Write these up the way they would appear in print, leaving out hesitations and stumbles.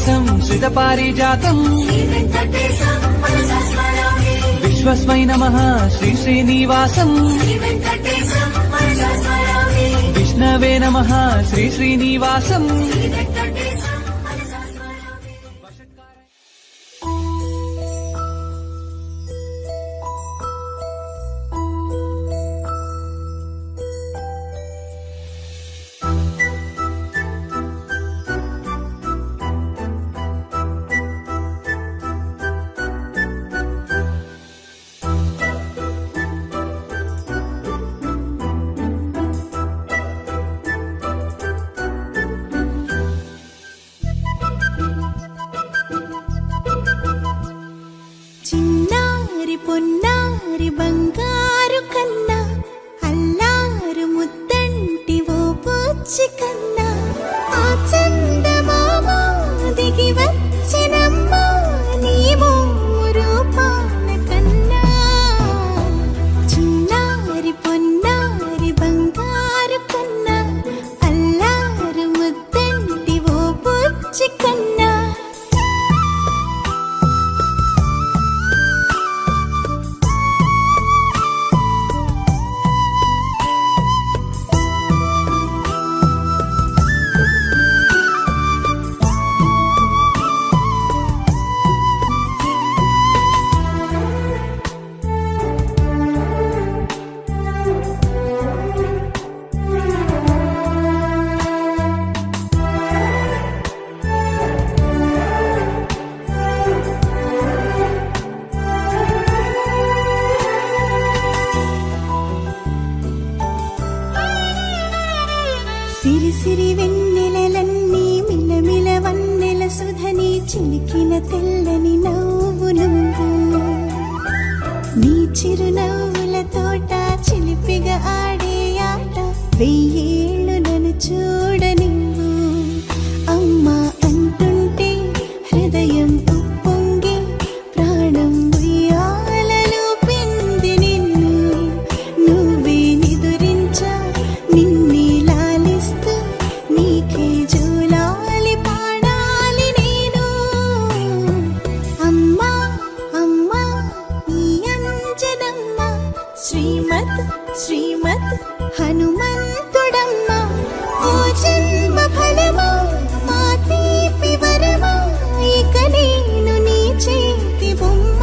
శ్రీనివాసం శ్రిత పారిజాతం విశ్వస్మై నమః శ్రీ శ్రీనివాసం విష్ణవే నమః శ్రీ శ్రీనివాసం చిన్నారి పొన్నారి బంగారు కన్నా అల్లారు ముద్దంటి ఓ పూచి కన్నా ఆ చందమామ దిగి వచ్చినమ్మ నీ రూపాల కన్నా చిన్నారి పొన్నారి బంగారు కన్నా అల్లారు ముద్దంటి ఓ పూచి కన్నా సిరి సిరి వెన్నెలలన్నీ మిలమిల వన్నెల సుధని చిలికిన తెల్లని నవ్వు నువ్వు నీ చిరునవ్వుల తోట చిలిపిగా ఆడే ఆట వెయ్యేళ్ళు నన్ను చూడ నువ్వు అమ్మా అంటుంటే హృదయం ఉప్పొంగి ప్రాణం ఉయ్యాలలో పింది నిన్ను నువ్వే నిదురించా నిన్నే నీకే జూలాలి పాడాలి నేను అమ్మా అమ్మా ఈ అంజనమ్మ శ్రీమత్ శ్రీమత్ హనుమంతుడమ్మ ఓ జన్మ ఫలమా మా తీపి వరమా ఇక నేను నీ చేతి బొమ్మ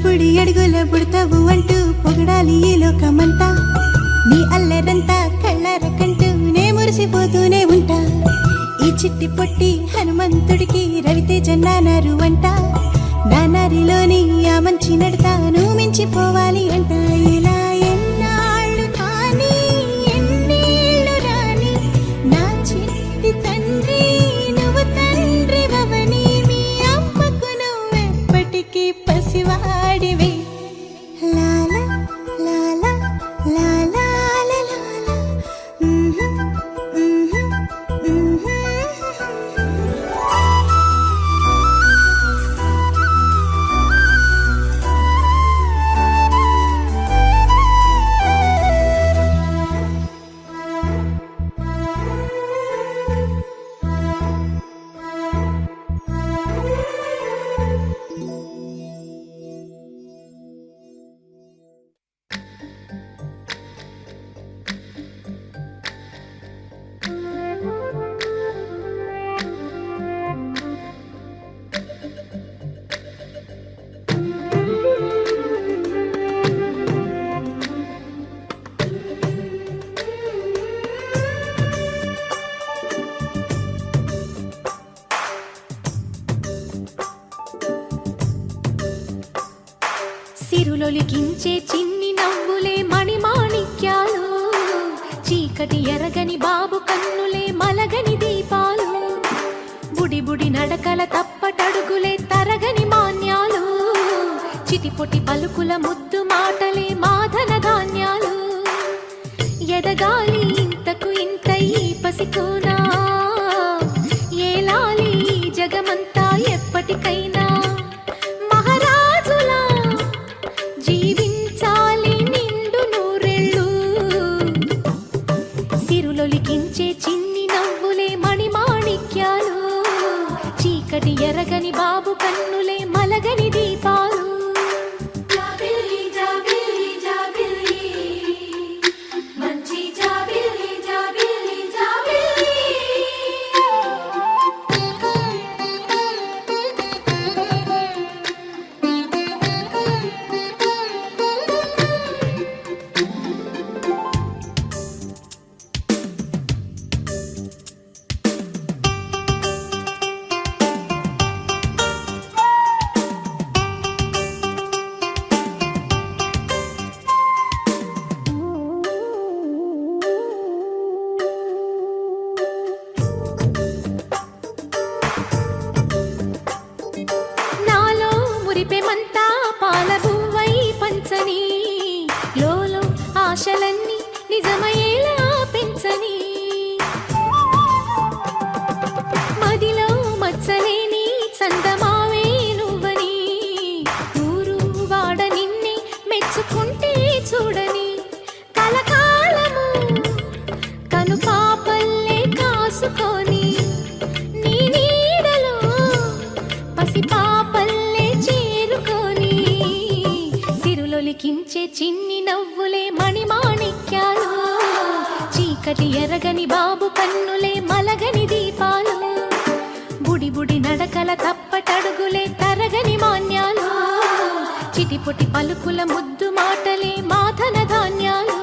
బుడి అడుగుల బుడతావు అంటూ పొగడాలి ఈ లోకమంతా నీ అల్లరంతా కళ్ళరకంటూ నే మురిసిపోతూనే ఉంటా ఈ చిట్టి పొట్టి హనుమంతుడికి రవితేజ నానారు అంట నానారిలోని ఆ మంచి నడతాను మించిపోవాలి అంట ఇలా ఎన్నాళ్ళు కానీ ఎన్నేళ్ళు రాని నా చిట్టి తండ్రి నువ్వు తండ్రి వవని మీ అమ్మకు నువ్వెప్పటికీ పసివాడివి లాలా లాలా లాలా లాలా సిరులొలికించే చిన్ని నవ్వులే మణిమాణిక్యాలు, చీకటి ఎరగని బాబు కన్నులే మలగని దీపాలు, బుడి బుడి నడకల తప్పటడుగులే తరగని మాన్యాలు, చిటిపొటి పలుకుల ముద్దు మాటలే మాధన ధాన్యాలు, ఎదగాలి ఇంతకు ఇంత పసికోనా ఏలాలి జగమంతా ఎప్పటికైనా మహారాజులా జీవించాలి నిండు నూరెళ్ళు సిరులొలికించే చిన్ని నవ్వులే మణిమాణిక్యాలు చీకటి ఎరగని బాబు కన్నులే మలగని దీపాలు మురిపెమంతా పాలబువ్వై పంచని లోలో ఆశలన్నీ నిజమయ్యేలా పెంచని మదిలో మచ్చలేని చందమావే నువ్వని ఊరు వాడ నిన్నే మెచ్చుకుంటే చూడని కలకాలము కను పాపల్లే కాసుకొని నీ నీడలో పసి పాపల్లే చేరుకొని సిరులొలికించే చిన్ని నవ్వులే మణిమాణిక్యాలు చీకటి ఎరగని బాబు కన్నులే మలగని దీపాలు బుడి బుడి నడకల తప్పటడుగులే తరగని మాన్యాలు చిటిపుటి పలుకుల ముద్దు మాటలే మాధన ధాన్యాలు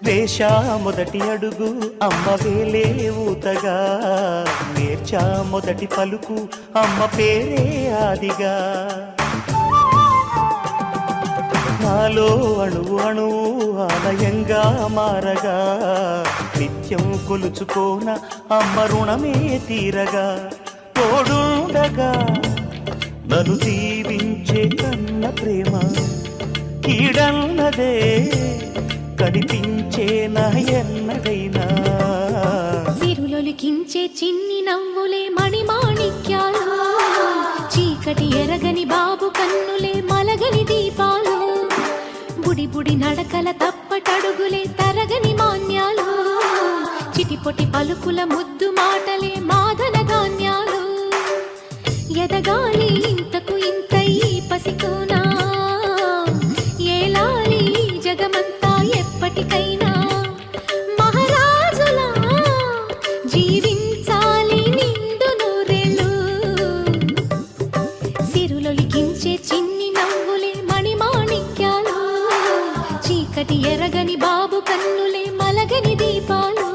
వేశా మొదటి అడుగు అమ్మ వేలే ఊతగా నేర్చా మొదటి పలుకు అమ్మ పేరే ఆదిగా నాలో అణువు అణువు ఆలయంగా మారగా నిత్యం కొలుచుకోన అమ్మ రుణమే తీరగా తోడుండగా నన్ను దీవించే కన్న ప్రేమ కీడన్నదే కనిపించే నా ఎన్నడైనా సిరులొలికించే చిన్ని నవ్వులే మణిమాణిక్యాలు చీకటి ఎరగని బాబు కన్నులే మలగని దీపాలు బుడి బుడి నడకల తప్పటడుగులే తరగని మాన్యాలు చిటిపొటి పలుకుల ముద్దు మాటలే మాధన ధాన్యాలు ఎదగాలి ఇంతకు ఇంత ఈ పసికోనా ఏలాలి జగమంతా ఎప్పటికైనా మహారాజులా జీవించాలి నిండు నూరెళ్ళు సిరులొలికించే చిన్ని నవ్వులే మణిమాణిక్యాలు చీకటి ఎరగని బాబు కన్నులే మలగని దీపాలు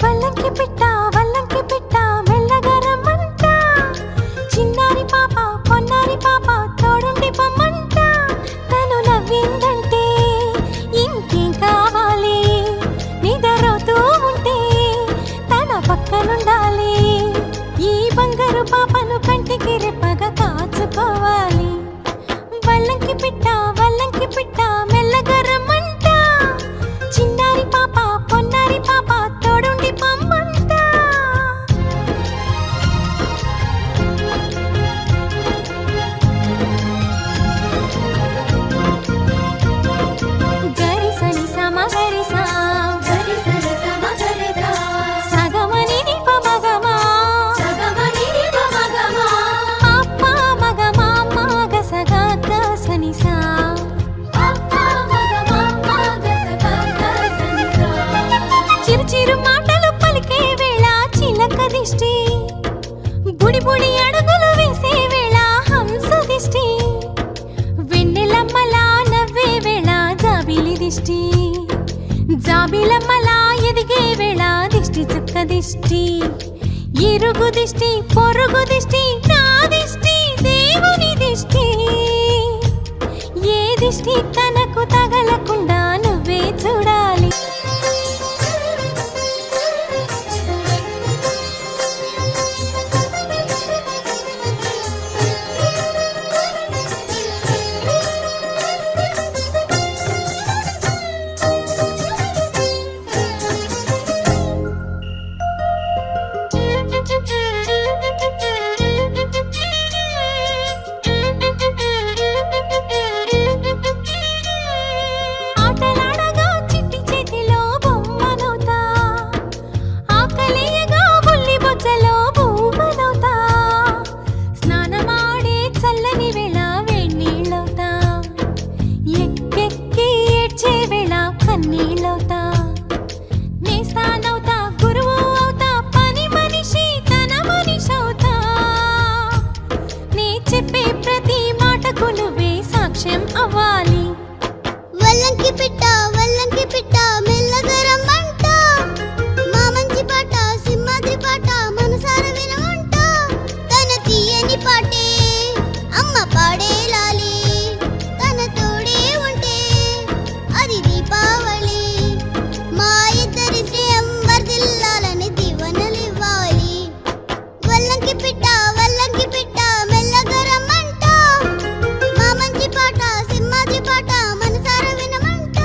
వల్లంకి పిట్ట మెల్లగా రమ్మంట చిన్నారి పాప పొన్నారి పాప తోడుండి పొమ్మంట తను నవ్విందంటే ఇంకేం కావాలి నిద్రపోతూ ఉంటే తన పక్కనుండాలి ఈ బంగారు పాపను కంటికి రెప్పగా కాచుకోవాలి వల్లంకి పిట్ట మెల్లగా రమ్మంట చిన్నారి పాప పొన్నారి పాప తోడుండి పొమ్మంట గరి సని సమ గరి సా సగమని ని ప మగమా అప్ప మగమా మగ సగ గ సని సా చిరు చిరు మాటలు పలికే వేళ చిలక దిష్టి బుడి బుడి అడుగులు వేసే వేళ హంస దిష్టి వెన్నెలమ్మలా నవ్వే వేళ జాబిలి దిష్టి జాబిలమ్మలా ఎదిగే వేళ దిష్టి చుక్క దిష్టి ఇరుగు దిష్టి పొరుగు దిష్టి నా దిష్టి దేవుని దిష్టి ఏ దిష్టి తనకు తగలకుండా నువ్వే చూడాలి ఆటలాడగా చిట్టి చేతిలో బొమ్మనవుతా ఆకలేయగా బుల్లి బొజ్జలో బొమ్మనవుతా స్నానమాడే చల్లని వేళ వేణీళ్ళవుతా ఎక్కెక్కి ఏడ్చే వేళ కన్నీళ్ళవుతా నేస్తానవుతా గురువు అవుతా పని మనిషి తన మనిషవుతా నే చెప్పే ప్రతి మాటకు నువ్వే సాక్ష్యం అవ్వాలి వల్లంకి పిట్ట మెల్లగా రమ్మంట మా మంచి పాట సింహాద్రి పాట మనసార వినమంట తన తీయని పాటే అమ్మ పాడే లాలి తన తోడే ఉంటే అది దీపావళి మా ఇద్దరి శ్రేయం వర్ధిల్లాలని దీవెనలివ్వాలి వల్లంకి పిట్ట మెల్లగా రమ్మంట మా మంచి పాట సింహాద్రి పాట మనసార వినమంట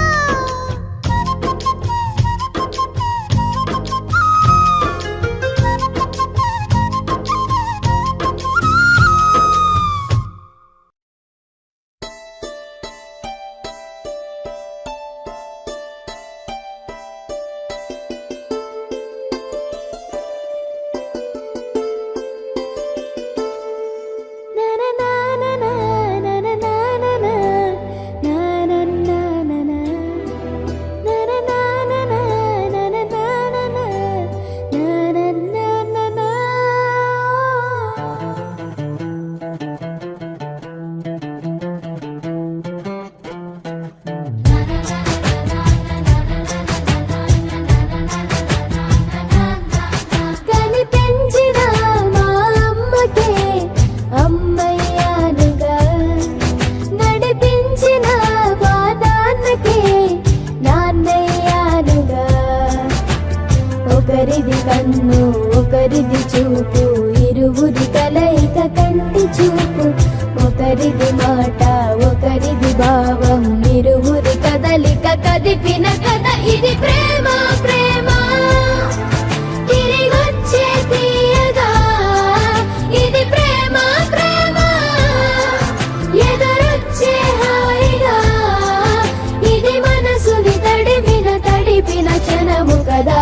కనిపించిన మా అమ్మకే అమ్మయ్యానుగా నడిపించిన మా నాన్నకే నాన్నయ్యానుగా ఒకరిది కన్ను ఒకరిది చూపు ఇరువురి కలయిక కంటి చూపు ఒకరిది మాట ఒకరిది భావం ఇరువురి కదలిక కదిపిన కథ ఇది ప్రేమ ప్రేమ తిరిగొచ్చే తీయగా ఇది ప్రేమ ప్రేమ ఎదురొచ్చే హాయిగా ఇది మనసుని తడిపిన క్షణము కదా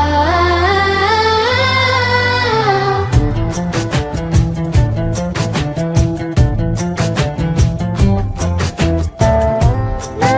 నా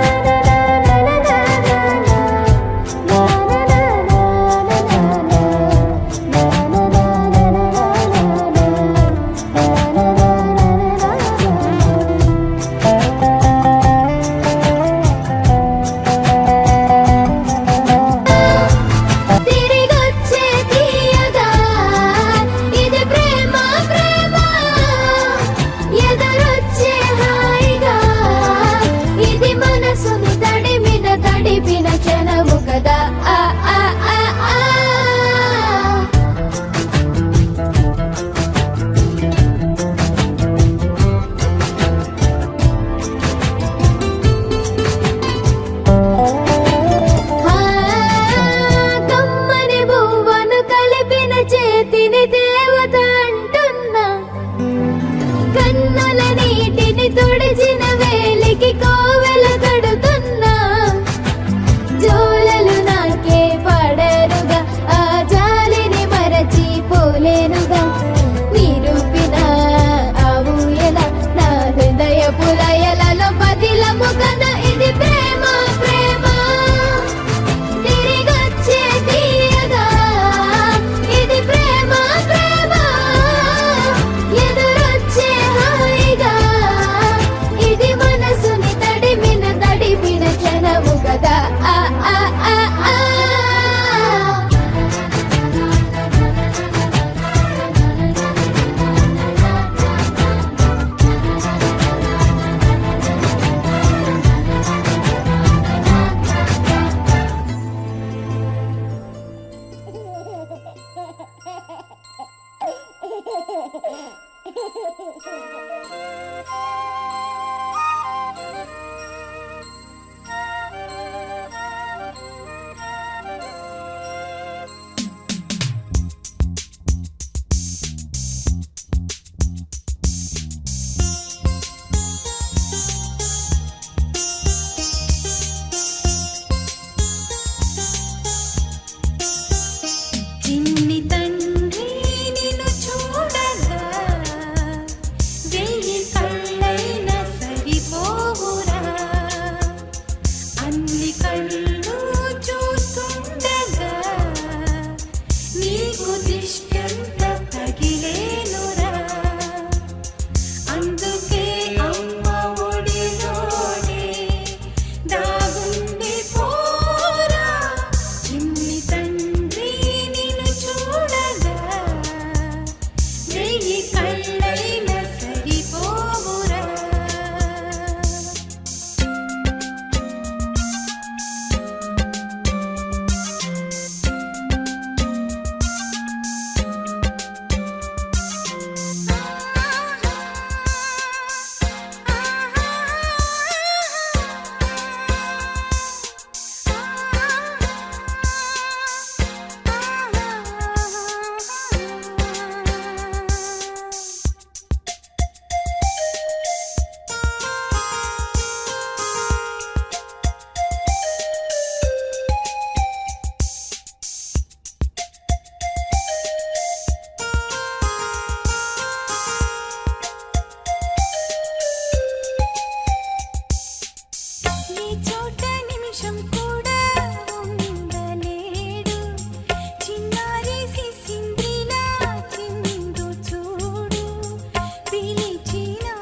దిష్టంత తగిలేనురా అందుకే అమ్మ ఒడిలోనే దాగుండి పోరా చిన్ని తండ్రి నిన్ను చూడగా వెయ్యి కళ్ళైన సరిపోవురా ఈ చోట నిమిషం కూడా ఉండలేడు చిన్నారి సిసింద్రిలా చిందు చూడు పిలిచినా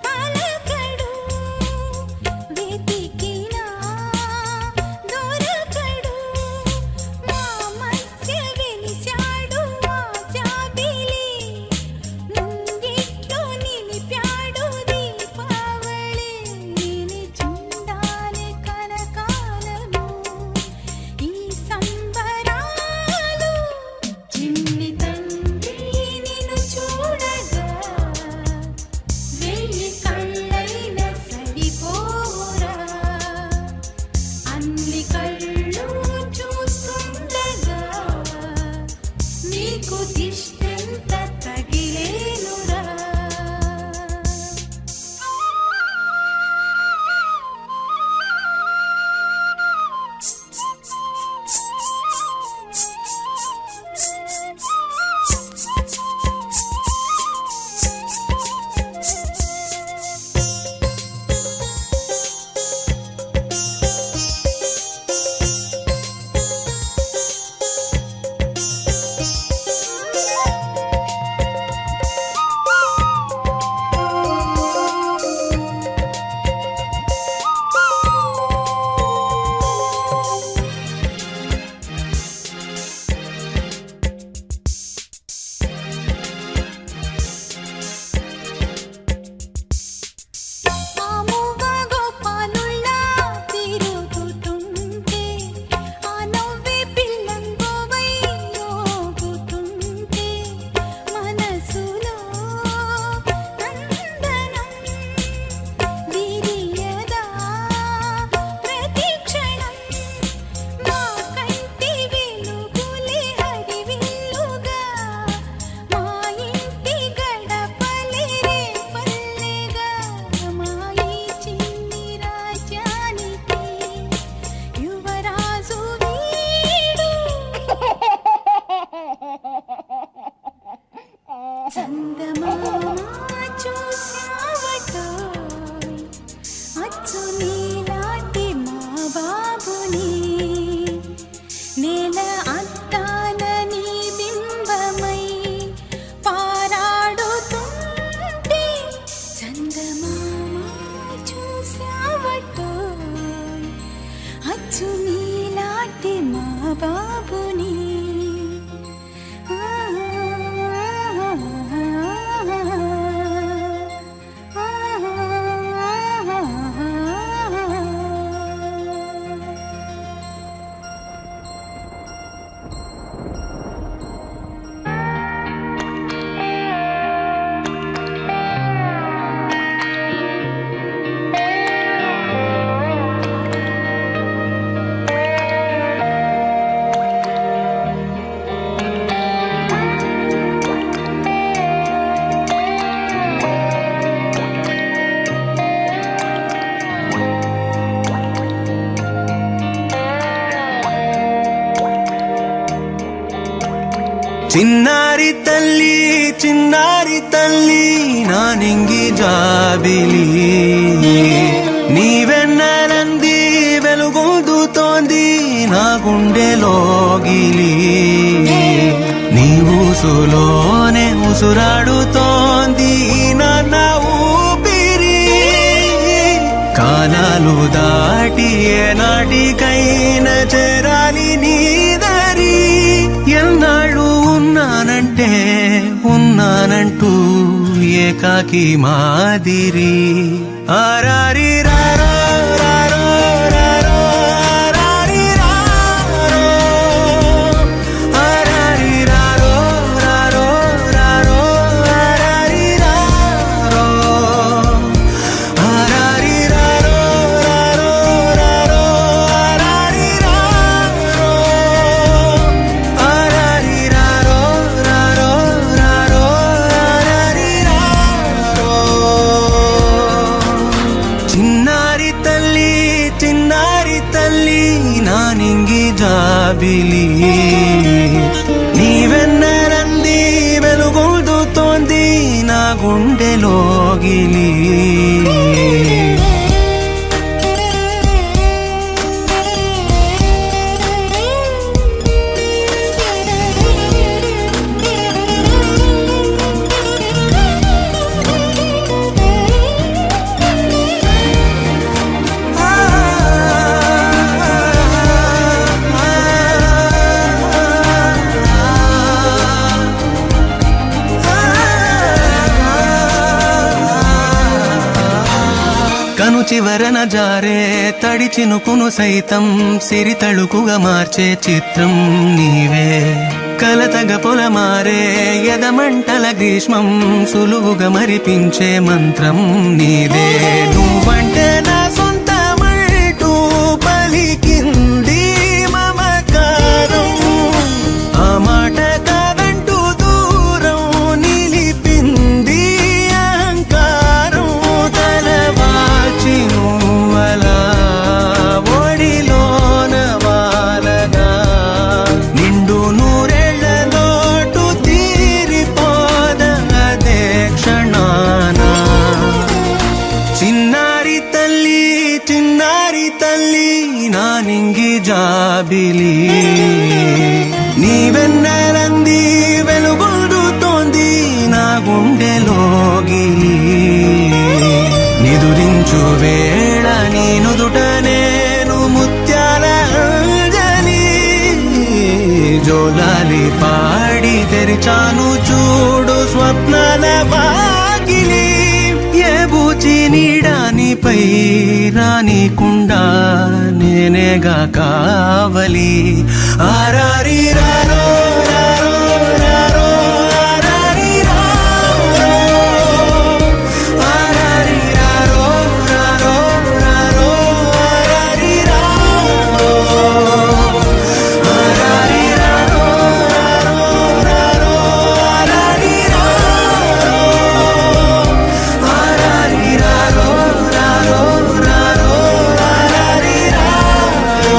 పలకడు వెతికినా దొరకడు మా మధ్య వెలిశాడు మా జాబిలి ముంగిట్లో నిలిపాడు దీపావళి నిలిచుండాలి కలకాలము ఈ సంబరాలు చిన్ని తండ్రి నిన్ను చూడగా వెయ్యి కళ్ళైన సరిపోరా అన్ని కళ్ళు చూస్తుండగా నీకు దిష్టంత తగిలేనురా మామూగా గోపాలుల్లా తిరుగుతుంటే ఆ నవ్వే పిల్లంగోవై యోగుతుంటే మనసులో నందనం విరియదా ప్రతి క్షణం మా కంటి వెలుగులే హరివిల్లుగా మా ఇంటి గడపలే రేపల్లెగా మా ఈ చిన్ని రాజ్యానికి యువరాజు వీడు చందమామ చూశావటోయ్ అచ్చు నీలాంటి మా బాబుని నేల అద్దాల నీ బింబమై పారాడుతుంటే చందమామ చూశావటోయ్ అచ్చు నీలాంటి మా బాబుని చిన్నారి తల్లి నా నింగి జాబిలి నీవెన్నెలంది వెలుగొందుతోంది నా గుండెలోగిలి ఊసులోనే ఉసురాడుతోంది నాన్న ఊపిరి కాలాలు దాటి ఏనాటికైనా చేరాలి నీదరి ఎన్నాళ్ళు ఉన్నానంటే ఉన్నానంటూ ఏకాకి మాదిరి ఆరారి రారో రారో రారో ఆరారి రారో ఆరారి రారో రారో రారో ఆరారి రారో ఆరారి రారో రారో రారో ఆరారి రారో ఆరారి రారో రారో రారో ఆరారి రారో చిన్నారి తల్లి నా నింగి జాబిలి నీవెన్నరంది వెలుగొందుతోంది నా గుండెలోగిలి కను చివరన జారే తడి చినుకును సైతం సిరి తళుకుగా మార్చే చిత్రం నీవే కలతగ పొలమారే ఎదమంటల గ్రీష్మం సులువుగా మరిపించే మంత్రం నీదే నువ్వంటే నా సొంతమంటూ పలికింది మమకారం ఆ మాట కాదంటూ దూరం నిలిపింది అహంకారం తలవాచి నువ్వలా ఒడిలోన వాలగా నిండు నూరేళ్ల లోటు తీరిపోద అదే క్షణాన చిన్నారి తల్లి నా నింగి జాబిలి నీవెన్నెలంది వెలుగొందుతోంది నా గుండెలోగిలి నిదురించు వేళ నీ నుదుట నేను ముత్యాల అంజలి జోలాలి పాడి తెరిచాను చూడు స్వప్నాల వాకిలి ఏ బూచి నీడానిపై రానికుండా నేనేగా కావలి ఆరారి రారో రారో రారో ఆరారి రారో ఆరారి రారో రారో రారో ఆరారి రారో ఆరారి రారో రారో రారో ఆరారి రారో ఆరారి రారో రారో రారో ఆరారి రారో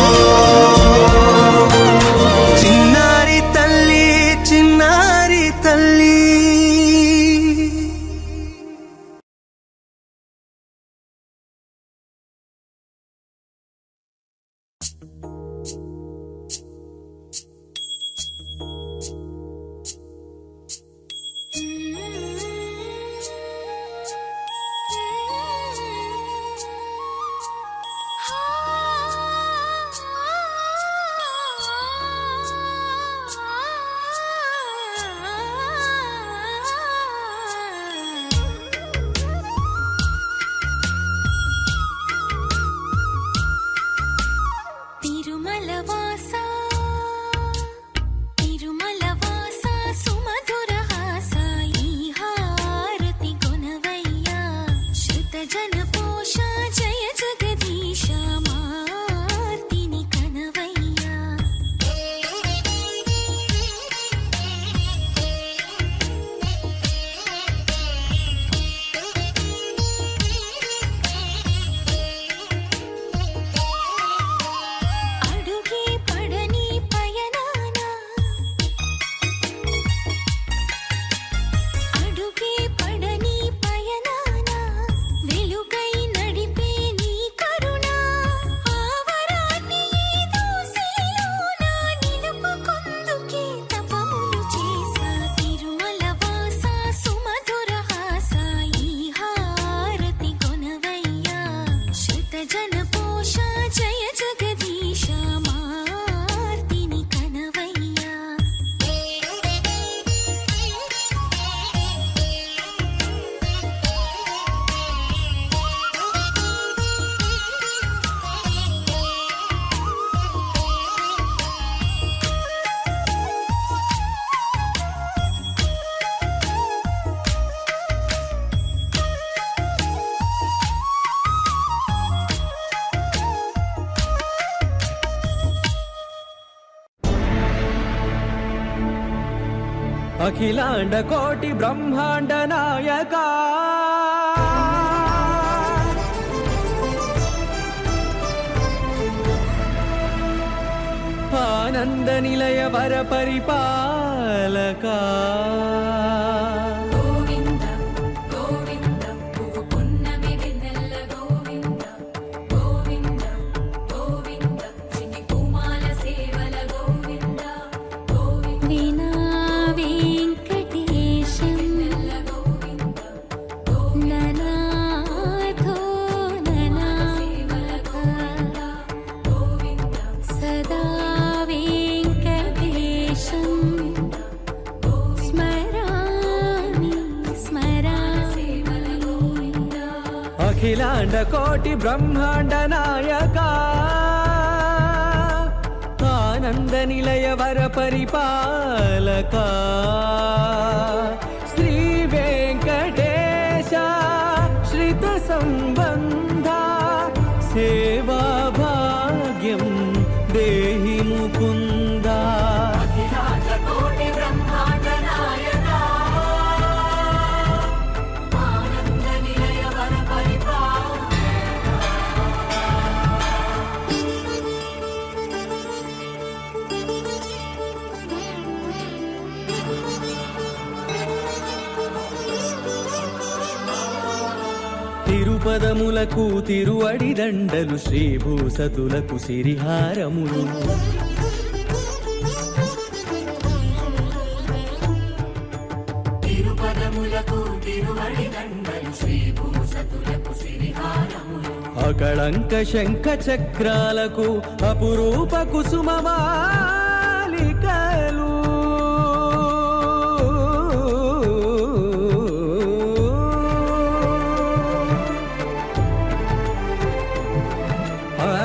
అఖిలాండ కోటి బ్రహ్మాండ నాయక ఆనంద నిలయ వర పరిపాలక గోవింద గోవింద పువ్వు పున్నమి వెన్నెల గోవింద గోవింద గోవింద చిన్ని కుమాల సేవల గోవింద గోవింద వీణా వెంకటేశం గోవింద ననాథో ననా సేవల గోవింద గోవింద సదా వెంకటేశం స్మరామి స్మరామి అఖిలాండ కోటి బ్రహ్మాండ నాయక ఆనంద నిలయ వర పరిపాలక శ్రీ వెంకటేశ శ్రిత సంబంధ సేవా భాగ్యం దేహి ముకుంద తిరుపదములకు తిరువడి దండలు శ్రీభూసతులకు సిరిహారములు తిరుపదములకు తిరువడి దండలు శ్రీభూసతులకు సిరిహారములు అకళంక శంఖ చక్రాలకు అపురూప కుసుమమాలికలు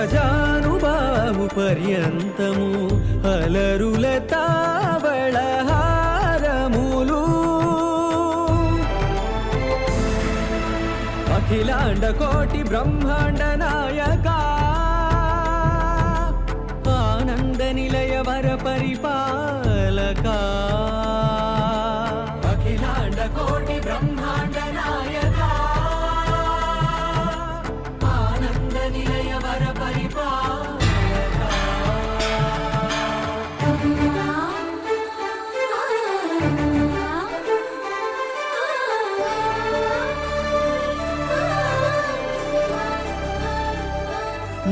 ఆజానుబాహు పర్యంతము అలరుల తావళహారములు అఖిలాండ కోటి బ్రహ్మాండ నాయక ఆనంద నిలయ వర పరిపాలక అఖిలాండ కోటి బ్రహ్మాండ నాయక ఆనంద నిలయ వర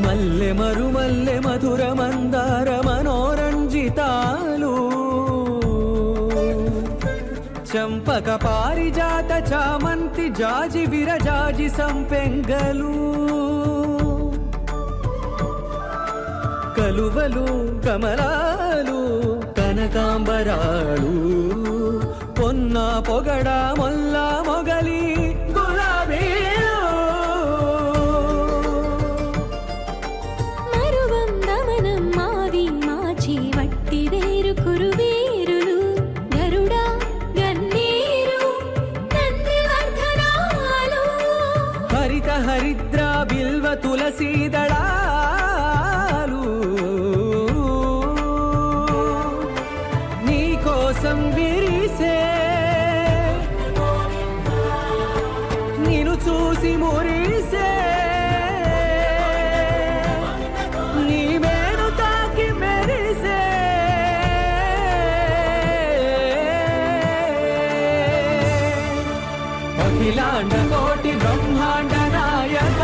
మల్లె మరుమల్లె మధుర మందార మనోరంజితాలు చంపక పారిజాత చామంతి జాజి విరజాజి సంపెంగలు కలువలు కమలాలు కనకాంబరాలు పొన్న పొగడ మొల్ల మొగలి గులాబీలు మరువం దమనం మావి మాచి వట్టి వేరు కురువేరులు గరుడా గన్నేరు నందివర్ధనాలు హరిత హరిద్ర బిల్వ తులసీదళాలు నీ కోసం విరిసే నిన్ను చూసి మురిసే నీ మేను తాకి మెరిసే అఖిలాండ కోటి బ్రహ్మాండ నాయక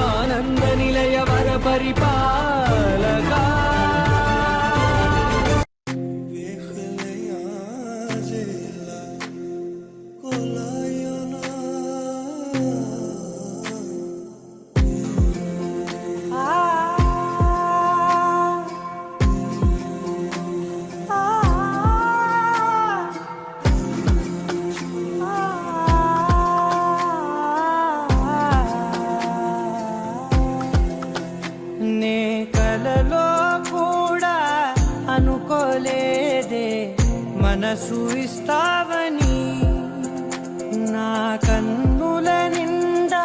ఆనంద నిలయ వర పరిపాలక నే కలలో కూడా అనుకోలేదే మనసు ఇస్తావని నా కన్నుల నిండా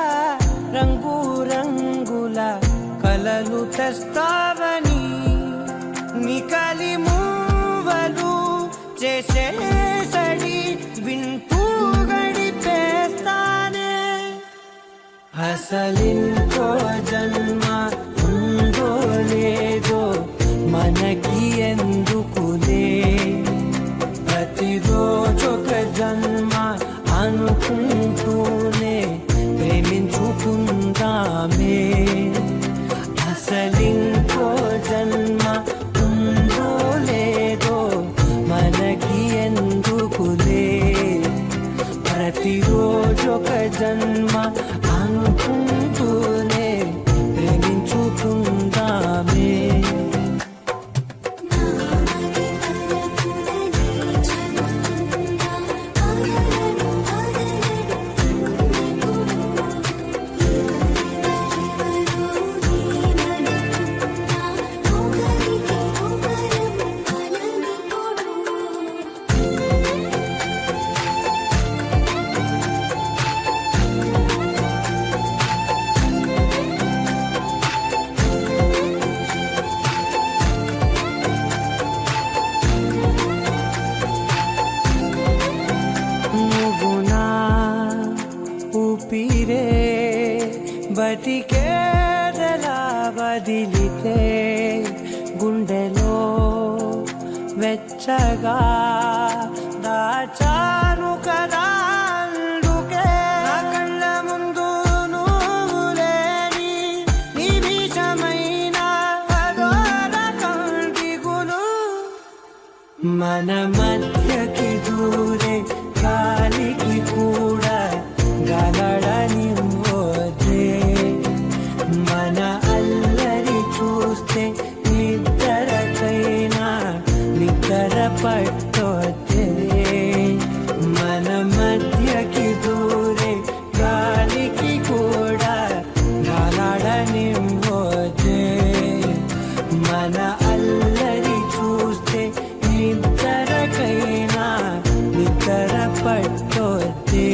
రంగు రంగుల కలలు తెస్తావని నికలి మూవలు చేసేసడి వింటూ గడిపేస్తానే అసలింకో జన్మ ఉందో లేదో మనకి ఎందుకులే ప్రతిరోజొక జన్మ అనుకుంటూనే ప్రేమించుకుందామే అసలింకో జన్మ ఉందో లేదో మనకి ఎందుకులే ప్రతిరోజొక జన్మ అనుకుంటూనే ప్రేమించుకుందామే నువ్వు నా ఊపిరే బతికేదలా వదిలితే గుండెలో వెచ్చగా దాచాను కదా అందుకే నా కళ్ళ ముందు నువ్వు లేని నిమిషమైన అదోర కంటిగులు మన మధ్యకి దూరే గాలికి కూడా గలడనివ్వదే మన అల్లరి చూస్తే నిద్రకైనా నిద్ర పట్టొద్దే మన మధ్యకి దూరే గాలికి కూడా గలడనివ్వదే మన అల్లరి చూస్తే నిద్రకైనా నిద్ర పట్టొద్దే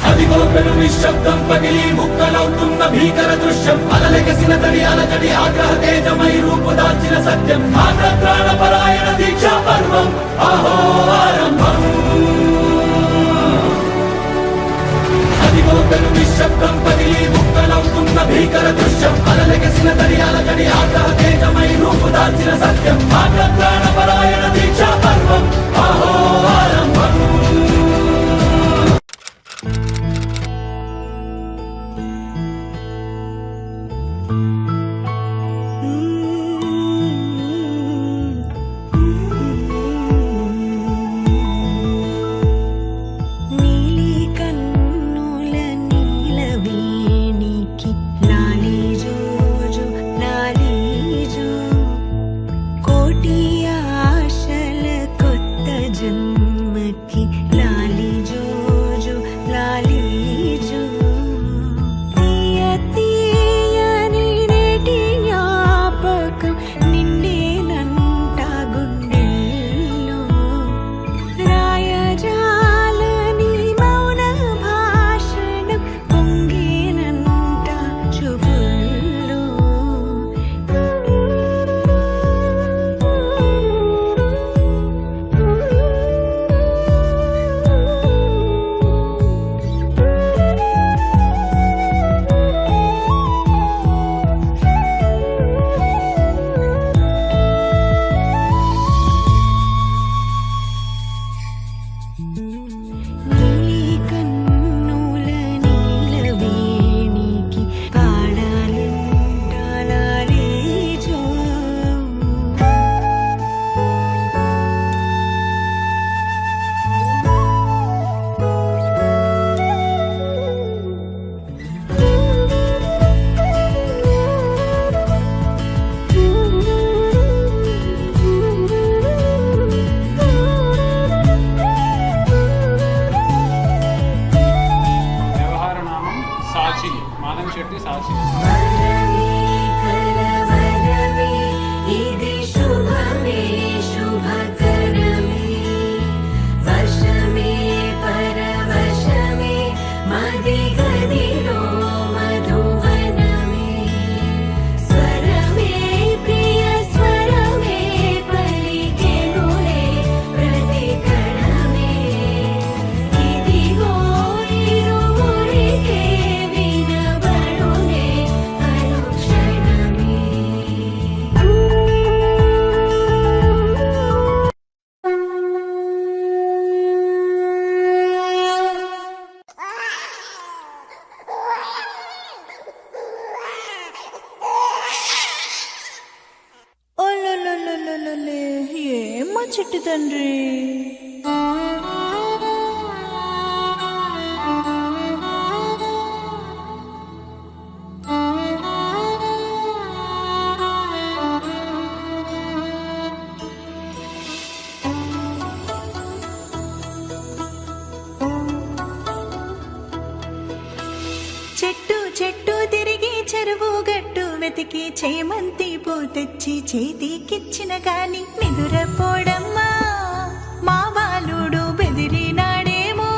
అదిగో పెను నిశ్శబ్దం పగిలి ముక్కలవుతున్న భీకర దృశ్యం అలలెగసిన తడి అలజడి ఆగ్రహ తేజమై రూపుదాల్చిన సత్యం ఆగ్రహ పరాయణ దీక్షా పర్వం అహో ఆరంభం అదిగో పెను నిశ్శబ్దం పగిలి ముక్కలవుతున్న భీకర దృశ్యం అలలెగసిన తడి అలజడి ఆగ్రహ తేజమై రూపుదాల్చిన సత్యం ఆగ్రహ పరాయణ దీక్షా పర్వం అహో ఆరంభం నీలి కన్నుల నీలవేణికి నాలి రోజు నా చేస్తాలే ఏమ్మా చిట్టి తండ్రి. చెట్టు చెట్టు తిరిగి చెరువు గట్టు వెతికి చేమంతి పూ తెచ్చి చేతికిచ్చిన గాని నిదురపోడమ్మా మా బాలుడు బెదిరినాడేమో.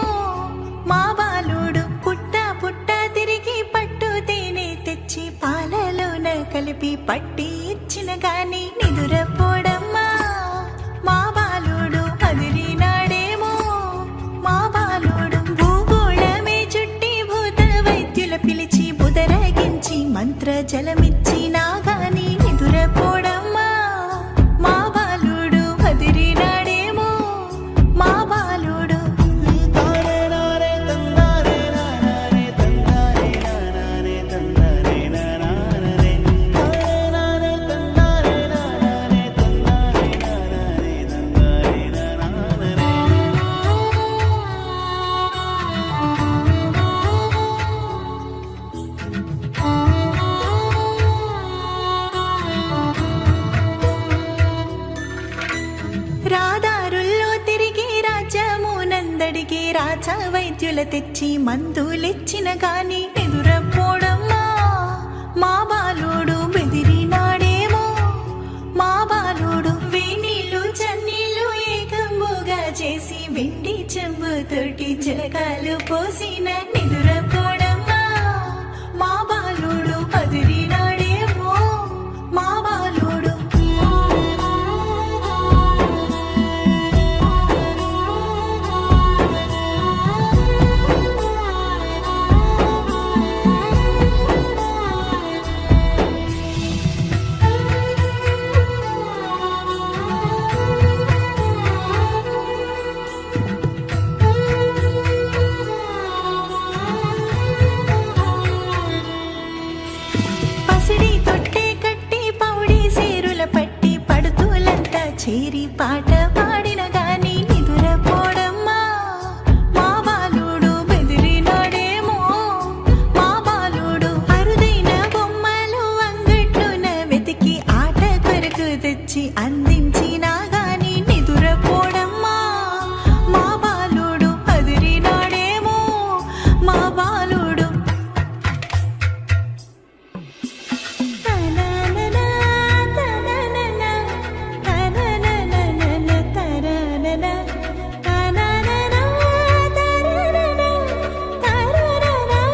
మా బాలుడు పుట్ట పుట్ట తిరిగి పట్టు తేనె తెచ్చి పాలలోన కలిపి పట్టి ఇచ్చిన గాని నిదురపోడమ్మా మా బాలుడు అదిరినాడేమో. మా బాలుడు భూగోళమే చుట్టి భూత వైద్యుల పిలిచి బుదరగించి మంత్ర జలమిచ్చి నాగాని నిదురపోడమ్మా మా బాలుడు అదిరినాడేమో. మా బాలుడు రాదారుల్లో తిరిగి రాజమునందడిగి రాజా వైద్యుల తెచ్చి మందులిచ్చిన గాని నిదురపోడమ్మా మా బాలుడు బెదిరినాడేమో. మా బాలుడు వేణీళ్ళు చన్నీళ్ళు ఏకంబుగా చేసి వెండి చెంబుతోటి జలకాలు పోసిన నిదురపోడమ్మా మా బాలుడు అదిరినాడేమో. మా బాలుడు పసిడి తొట్టే కట్టి పౌడి సేరుల పట్టి పడుతులంతా చేరి పాట పాడిన గాని నిదురపోడమ్మా మా బాలుడు బెదిరినాడేమో. మా బాలుడు అరుదైన బొమ్మలు అంగట్లోన వెతికి ఆట కొరకు తెచ్చి అందించినా గాని నిదురపోడమ్మా మా బాలుడు అదిరినాడేమో. మా బాలుడు తనననా తనననా తనననా తనననా తనననా తనననా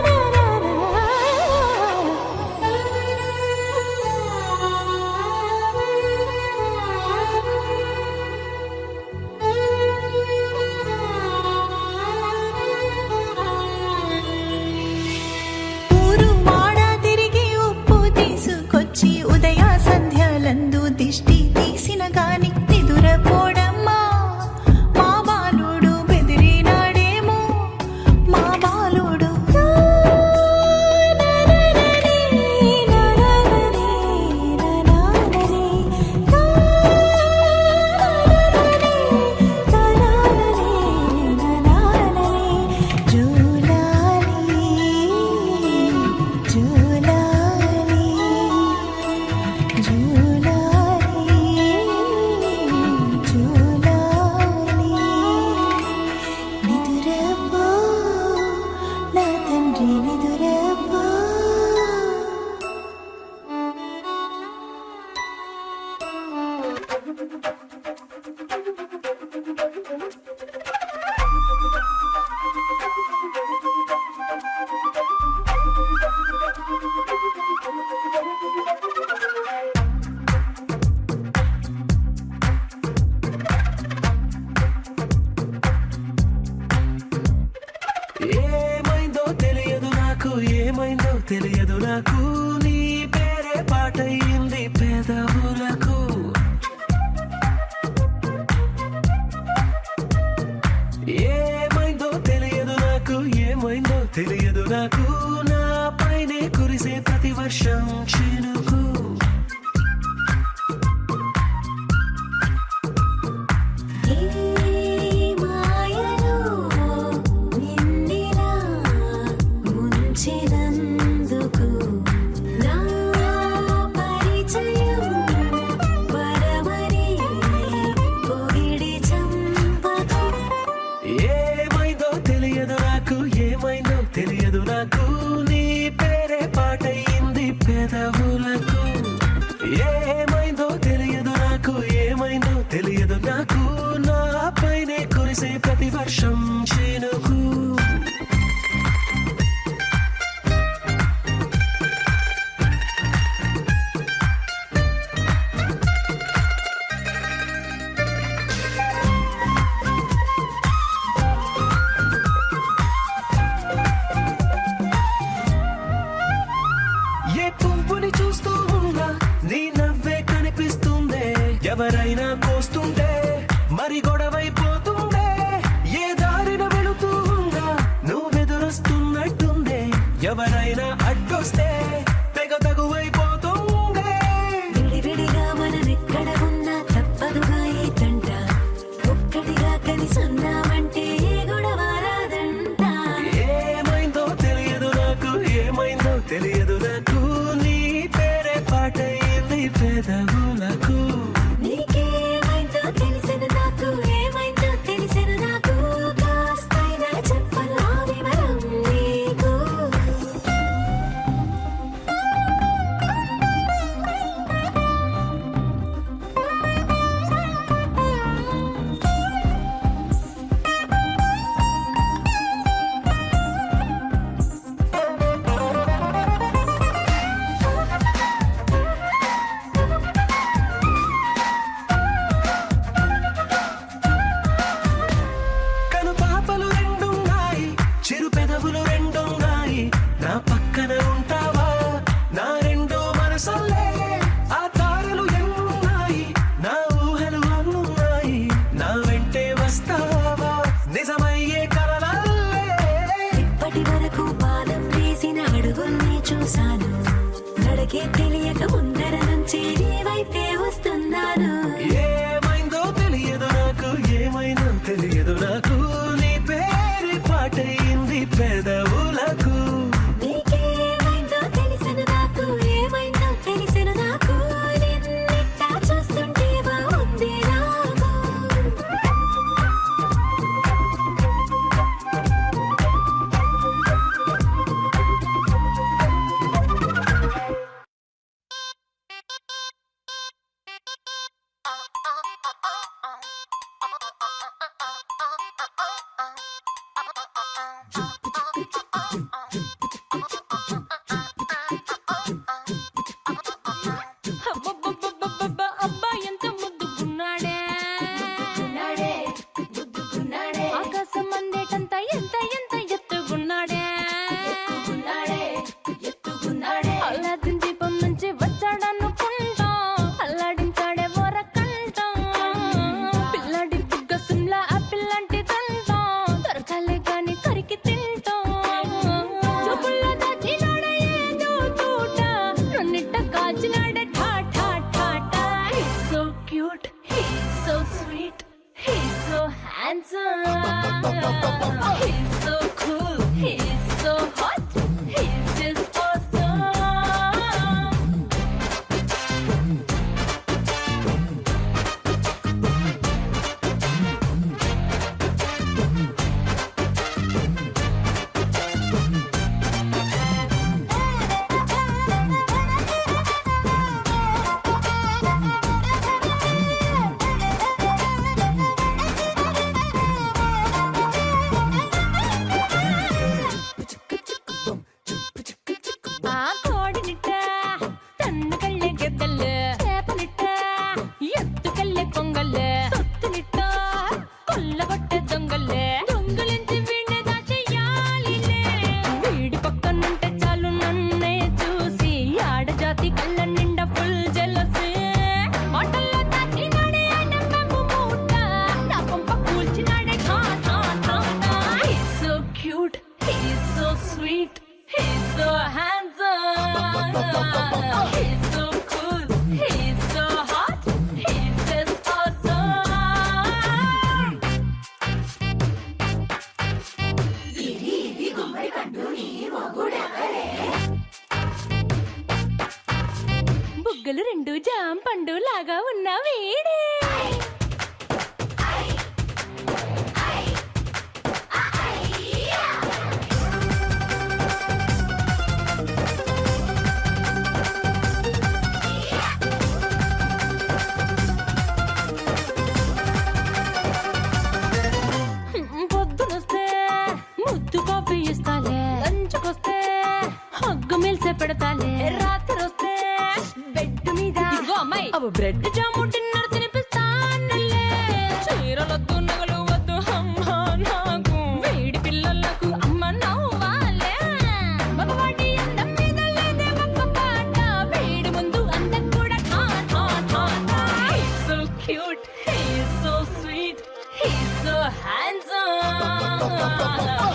ఊరు వాడ తిరిగి ఉప్పు తీసుకొచ్చి ఉదయ సంధ్యలందు దిష్టి తీసిన గాని నిదురపోడమ్మా మా బాలుడు బెదిరినాడేమో. మా బాలుడు నిదురపో నా తండ్రి నిదురపో. ఏమైందో తెలియదు నాకు, ఏమైందో తెలియదు నాకు, నీ పేరే పాటయింది పెదవులకు. కురిసే ప్రతి వర్షం చేనుకు ఏ పువ్వుని చూస్తూ ఉన్నా నీ నవ్వే కనిపిస్తుందే ఎవరైనా కోస్తుంటే మరి గొడవైపోతుందే ఏ దారిన వెళుతూ ఉన్నా నువ్వెదురొస్తున్నట్టుందే ఎవరైనా అడ్డొస్తే తెగ తగువైపోతుందే విడివిడిగా మనమెక్కడ ఉన్నా తప్పదుగా ఈ తంట ఒక్కటిగా కలిసి ఉన్నామంటే ఏ గొడవ రాదంట ఏమైందో తెలియదు నాకు ఏమైందో తెలియదు నాకు నీ పేరే పాటయింది పెదవులకు నీకేమైందో తెలిసిన నాకు ఏమైందో తెలిసిన నాకు కాస్తైనా చెప్పనా వివరం నీకు కను పాపలు రెండున్నాయి చిరు పెదవులు రెండున్నాయి నా పక్కన ఉంటావా నా రెండో మనసల్లే ఆ తారలు ఎన్నున్నాయి నా ఊహలు అన్నున్నాయి నా వెంటే వస్తావా నిజమయ్యే కలలల్లే ఇప్పటి వరకు పాదం వేసిన అడుగుల్ని చూశాను నడకే తెలియక ముందర నుంచి నీ వైపే వస్తున్నాను ఏమైందో తెలియదు నాకు ఏమైందో తెలియదు నాకు నీ పేరు పాటయింది పెదవులకు నీకేమైందో తెలిసిన నాకు ఏమైందో తెలిసిన నాకు నిన్నిట్టా చూస్తుంటే బాగుంది నాకు అబ్బబ్బబ్బబ్బబ్బ, అబ్బాయి ఎంత ముద్దుకున్నాడే ఆకాశం అందేటంత ఎంత ఎంత ఎత్తుకున్నాడే అల్లాదిన్ దీపం నుంచి వచ్చాడనుకుంటా అల్లాడించాడే వరకంట పిల్లాడి బుగ్గ సిమ్లా ఆపిల్ లాంటి తంట దొరకాలే గాని కరికి తింటా చూపుల్లో దాచినాడే ఏదో తూట నన్నిట్ట కాచినాడే ఠా ఠా ఠా ఠా He's so cute, he's so sweet, he's so handsome, he's so cool, he's so hot, he's just awesome. ఆ కోడినిట్ట తన్ను కళ్ళే గెద్దల్లు చేపనిట్ట ఎత్తు కళ్ళే పొంగల్లు సొత్తునిట్ట కొల్లగొట్టే దొంగల్లే దొంగలించి వీణ్ణి దాచెయ్యాలిలే వీడి పక్కనుంటే చాలు నన్నే చూసి ఆడజాతి కళ్ళ నిండా ఫుల్ జెలసీ మాటల్లో దాచినాడే ఆయన మెమ్ము మూట నా పంప కూల్చినాడే ఠా ఠా ఠా ఠా He's so cute, he's so sweet, he's so handsome, he's so cool, he's so hot, he's just awesome. బుగ్గలు రెండు జాం పండు లాగా ఉన్న వీడే బాబు బ్రెడ్ జాము డిన్నర్ తినిపిస్తానులే చీరలొద్దు నగలు వద్దు అమ్మ నాకు వేడి పిల్లలకు అమ్మ నవ్వాలే మగవాడి అందం మీద లేదే ఒక్క పాట వేడి ముందు అందం కూడా ఠా ఠా ఠా ఠా He's so cute, he's so sweet, he's so handsome,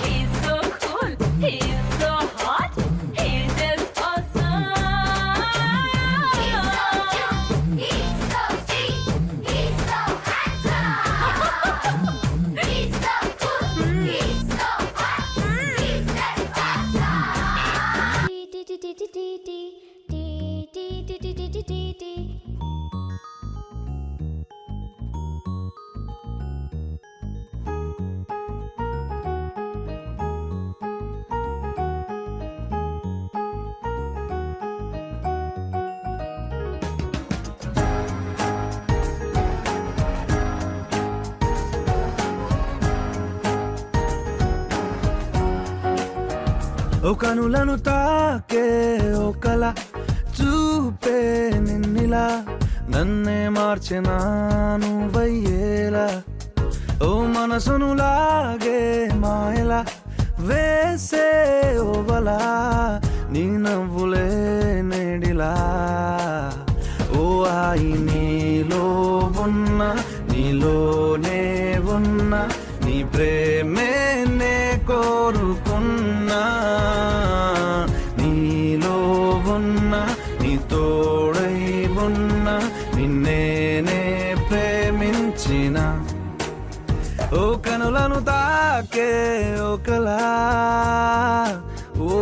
he's so cool, he's so hot, he's just awesome. He's so sweet, he's so handsome, he's so cool, he's so hot, he's just awesome. ఓ కనులను తాకే ఓ కల చూపే నిన్నిలా నన్నే మార్చిన నువ్వయ్యేలా ఓ మనసును లాగే మాయలా వేసే ఓవలా నీ నవ్వులే నేడిలా ఓ ఆయి నీలో ఉన్న నీలోనే ఉన్న నీ ప్రేమే నే కోరుకున్నా నీలో ఉన్న నీ తోడై ఉన్న నిన్నేనే ప్రేమించిన ఓ కనులను తాకే ఒకలా ఓ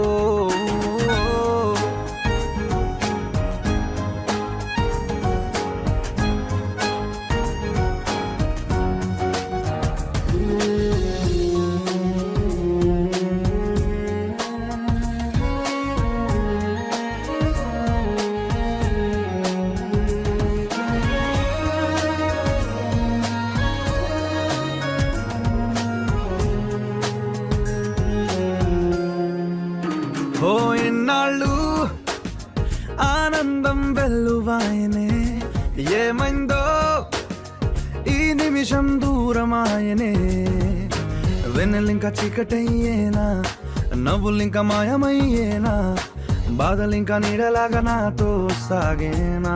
ఓ ఎన్నాళ్ళు ఆనందం వెల్లువాయనే ఏమైందో ఈ నిమిషం దూరమాయనే వెన్నెలింక చీకటయ్యేనా నవ్వులింక మాయమయ్యేనా బాధలింక నీడలాగా నాతో సాగేనా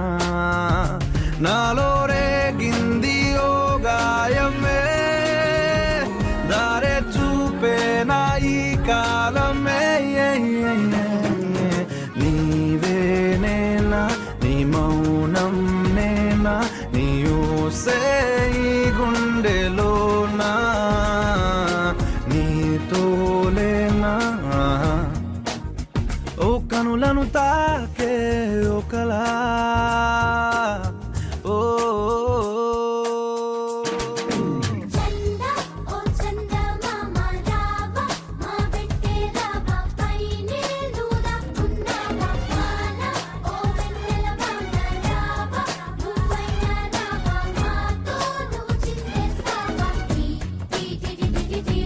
నాలో రేగింది ఓ గాయమే దారే చూపేనా ఈ కాలమే నీవే నేనా నీ మౌనం నేనా నీ ఊసే ఈ గుండెలోనా నీతోలేనా ఓ కనులను తాకే ఒకలా ఓ చందా ఓ చందా మామ రావా మా వెంటే రావా పైనే దూదాకున్నావా వాన ఓ వెన్నెల వాన రావా నువ్వైనా రావా మాతో నువ్వు చిందేస్తావా టీ టీ టీ టీ టీ టీ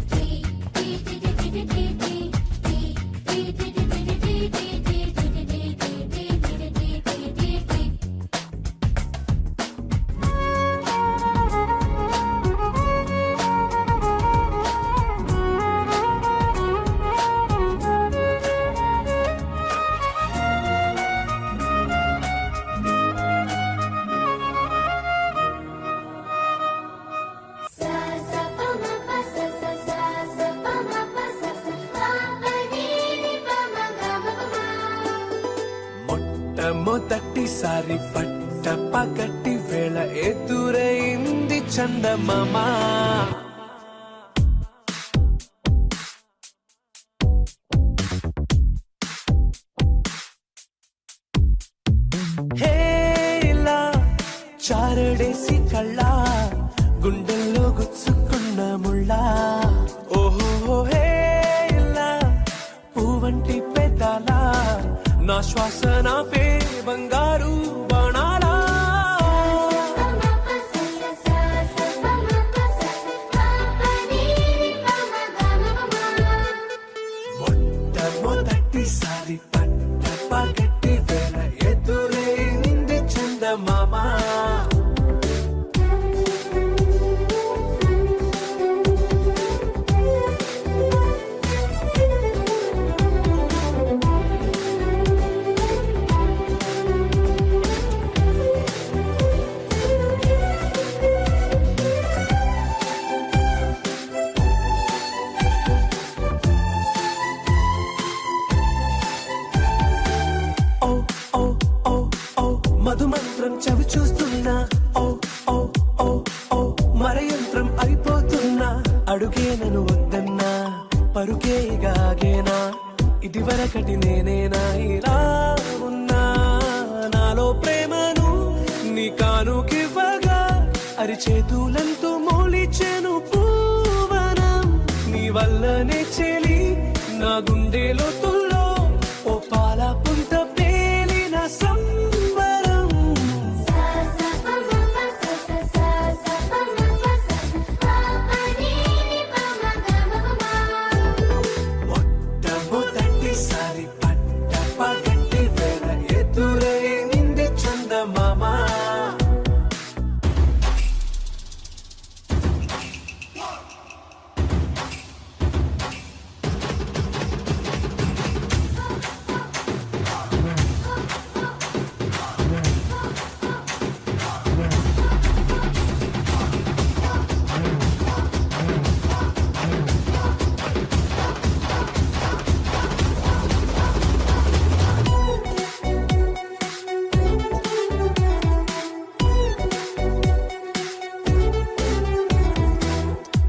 టీ టీ టీ టీ టీ టీ టీ టీ టీ టీ మొట్టమొదటిసారి పట్ట పగటి వేళ ఎదురైంది చందమామ హే ఇలా చారడేసి కళ్ళ గుండెల్లో గుచ్చుకున్న ముళ్ళ ఓహో హే ఇలా పువ్వంటి పెదాల నా శ్వాస నాపే బంగారు బాణాలా మొట్టమొదటిసారి పట్ట పగటి వేళ ఎదురైంది చందమామ చందమామ మధుమంత్రం చవి చూస్తున్నా ఓ ఓ ఓ ఓ మరయంత్రం అయిపోతున్నా అడుగే నన్ను వద్దన్నా పరుకేగాగేనా ఇది వరకటి నేనేనా ఇలా ఉన్నా నాలో ప్రేమను నీ కానుకివ్వగా అరిచేతులంతో మోలిచెను పూవనం నీ వల్లనే చెలి నా గుండెలో తుల్లో ఓ పాల పుంత పేలిన సంబరం సా సా ప మ ప స స సా సా ప మ ప స స ప ప ని ని ప మ గ మ ప మ మొట్టమొదటిసారి పట్ట పగటి వేళ ఎదురైంది చందమామ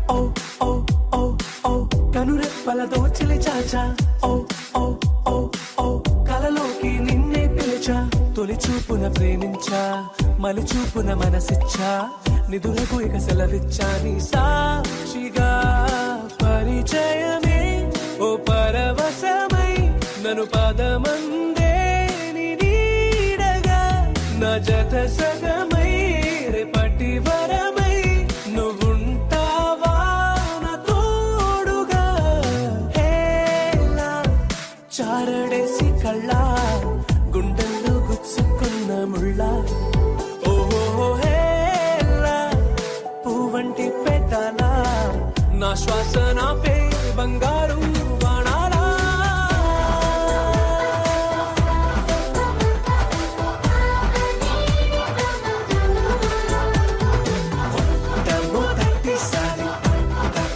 ఓ ఓ ఓ ఓ కనురెప్పల దోచిలి చాచా ఓ ఓ ఓ ఓ కలలోకి నిన్నే పిలిచా తొలి చూపున ప్రేమించా మలి చూపున మనసిచ్చా నిదురకు ఇక సెలవిచ్చా నీ సాక్షిగా పరిచయమే ఓ పరవశమై నన్ను పదమందే నీ నీడగా నా జత సగమై రేపటి వరమై నువ్వుంటావా నా తోడుగా హేలా చారడేసి కళ్ళ గుండెల్లో గుచ్చుకున్న ముళ్ళ ఓహో హేలా పువ్వంటి పెదాల నా శ్వాస నాపే బంగారు బాణాలా మొట్టమొదటిసారి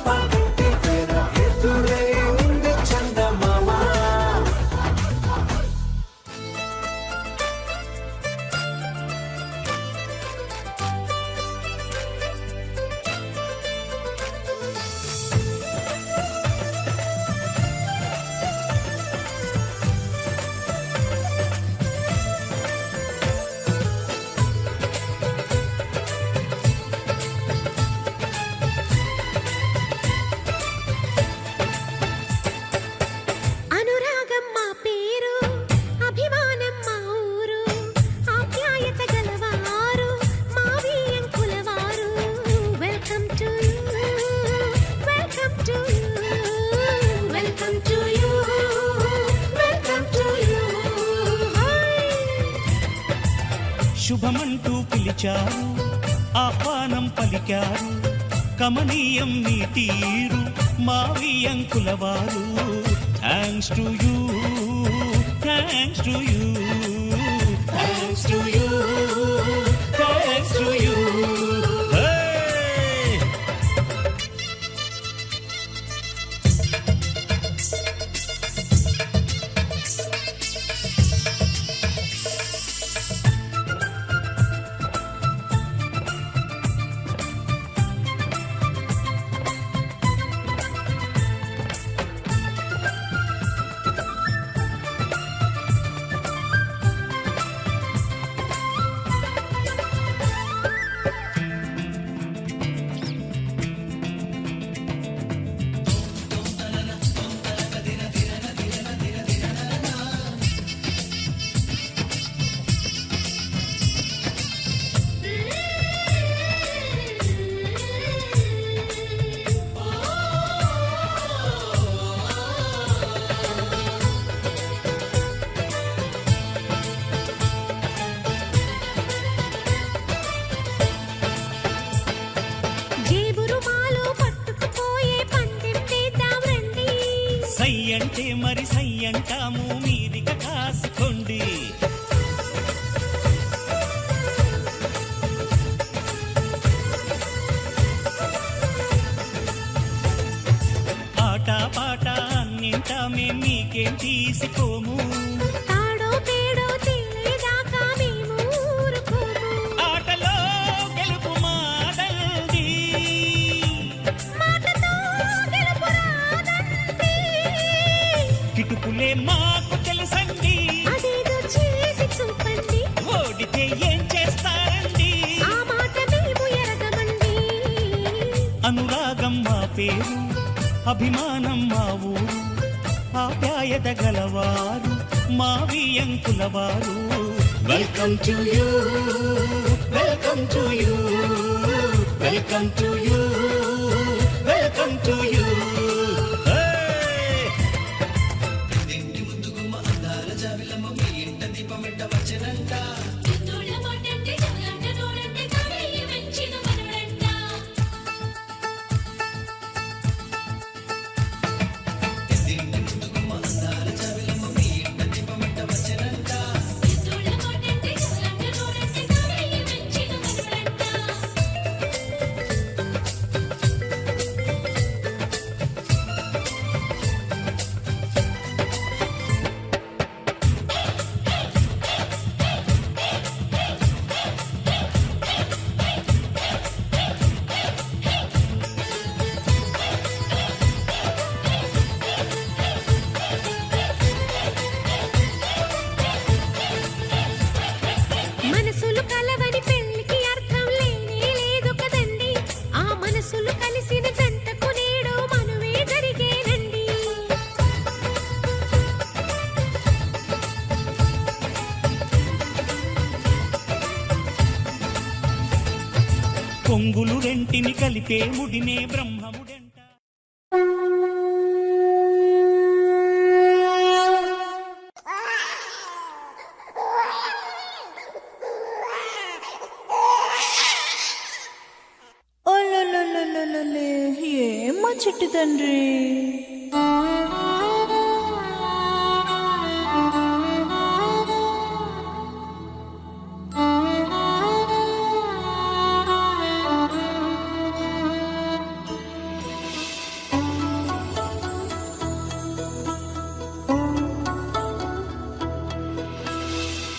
పగటి వేళ ఎదురైంది చందమామ అనురాగం మా పేరు అభిమానం మా ఊరు ఆప్యాయత గలవారు మా వియంకులవారు welcome to you welcome to you welcome to you welcome to you శుభమంటూ పిలిచారు ఆహ్వానం పలికారు కమనీయం నీ తీరు మావియంకుల వారు thanks to you thanks to you thanks to you thanks to you ఇంకేం తీసిపోము తాడో పేడో తేలేదాకా మేము ఊరుకోము. ఆటలో గెలుపు మాదండి మాటతో గెలుపు రాదండి. కిటుకులే మాకు తెలుసండి అదేదో చేసి చూపండి. ఓడితే ఏం చేస్తారండి ఆ మాట మేము ఎరగమండి. అనురాగం మా పేరు అభిమానం మా ఊరు ఆప్యాయత గలవారు మా వియంకులవారు welcome to you welcome to you welcome to you welcome to you తోళ్ళ మాటంటే జగలంట నోరంటే తాడయ్య వెంచిన మనవడంట. తోళ్ళ మాటంటే జగలంట నోరంటే తాడయ్య వెంచిన మనవడంట. మనసులు కలవని పెళ్లికి అర్థం లేనే లేదు కదండి. ఆ మనసులు కలిసిన జంటకు నేడు మనువే జరిగేనండి. కొంగులు రెంటిని కలిపే ముడినే బ్రహ్మముడెంట ఓలే ఏమ్మా చిట్టి తండ్రి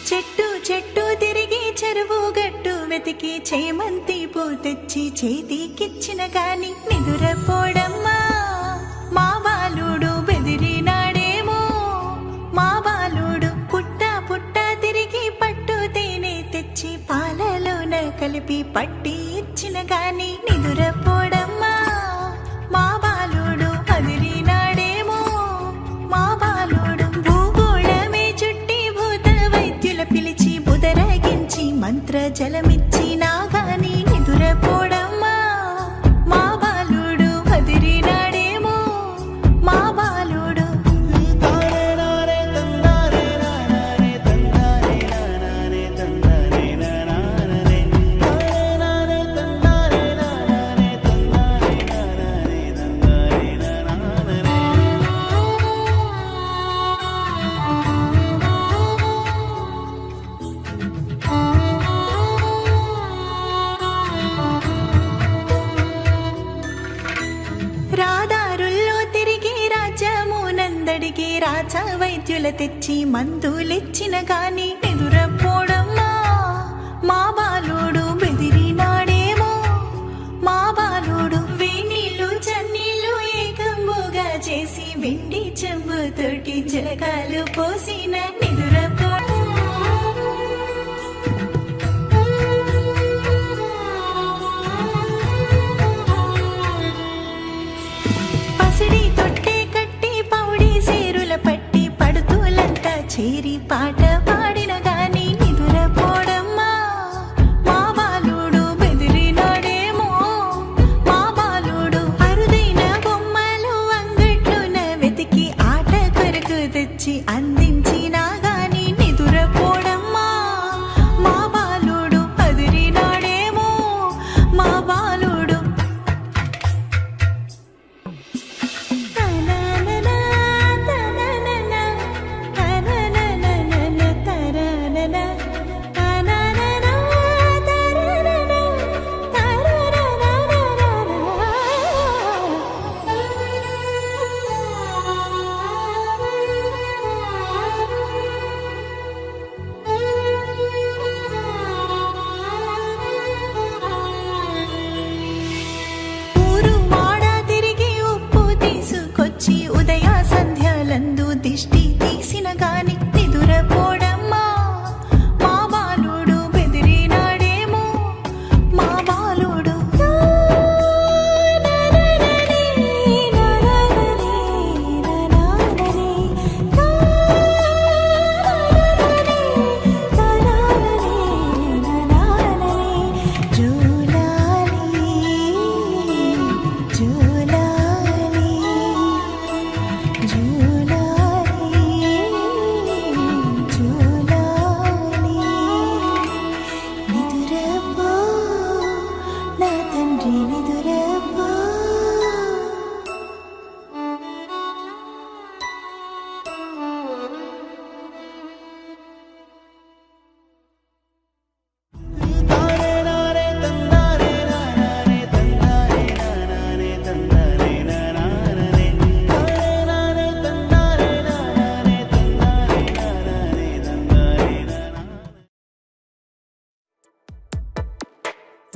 చెట్టు చెట్టు తిరిగి చెరువు గట్టు వెతికి చేమంతి పూ తెచ్చి చేతికిచ్చిన గాని నిదురపోడమ్మా మా బాలుడు బెదిరినాడేమో మా బాలుడు పుట్ట పుట్ట తిరిగి పట్టు తేనె తెచ్చి పాలలోన కలిపి పట్టి ఇచ్చిన గాని నిదురపోడమ్మా మా బాలుడు అదిరినాడేమో మా బాలుడు భూగోళమే చుట్టి భూత వైద్యుల పిలిచి బుదరగించి మంత్ర జలమిచ్చి నాగాని నిదురపోడమ్మా మా బాలుడు అదిరినాడేమో మా బాలుడు రాదారుల్లో తిరిగి రాజమునందడికి రాజా వైద్యుల తెచ్చి మందులిచ్చిన గాని నిదురపోడమ్మా మా బాలుడు బెదిరినాడేమో మా బాలుడు వేణీళ్ళు చన్నీళ్ళు ఏకంబుగా చేసి వెండి చెంబుతోటి జలకాలు పోసిన నిదురపోడు పసిడి తొట్టే కట్టి పౌడి సేరుల పట్టి పడుతులంతా చేరి పాట పాడిన గాని నిదురపోడమ్మా మా బాలుడు బెదిరినాడేమో మా బాలుడు అరుదైన బొమ్మలు అంగట్లోన వెతికి ఆట కొరకు తెచ్చి అందించిన గాని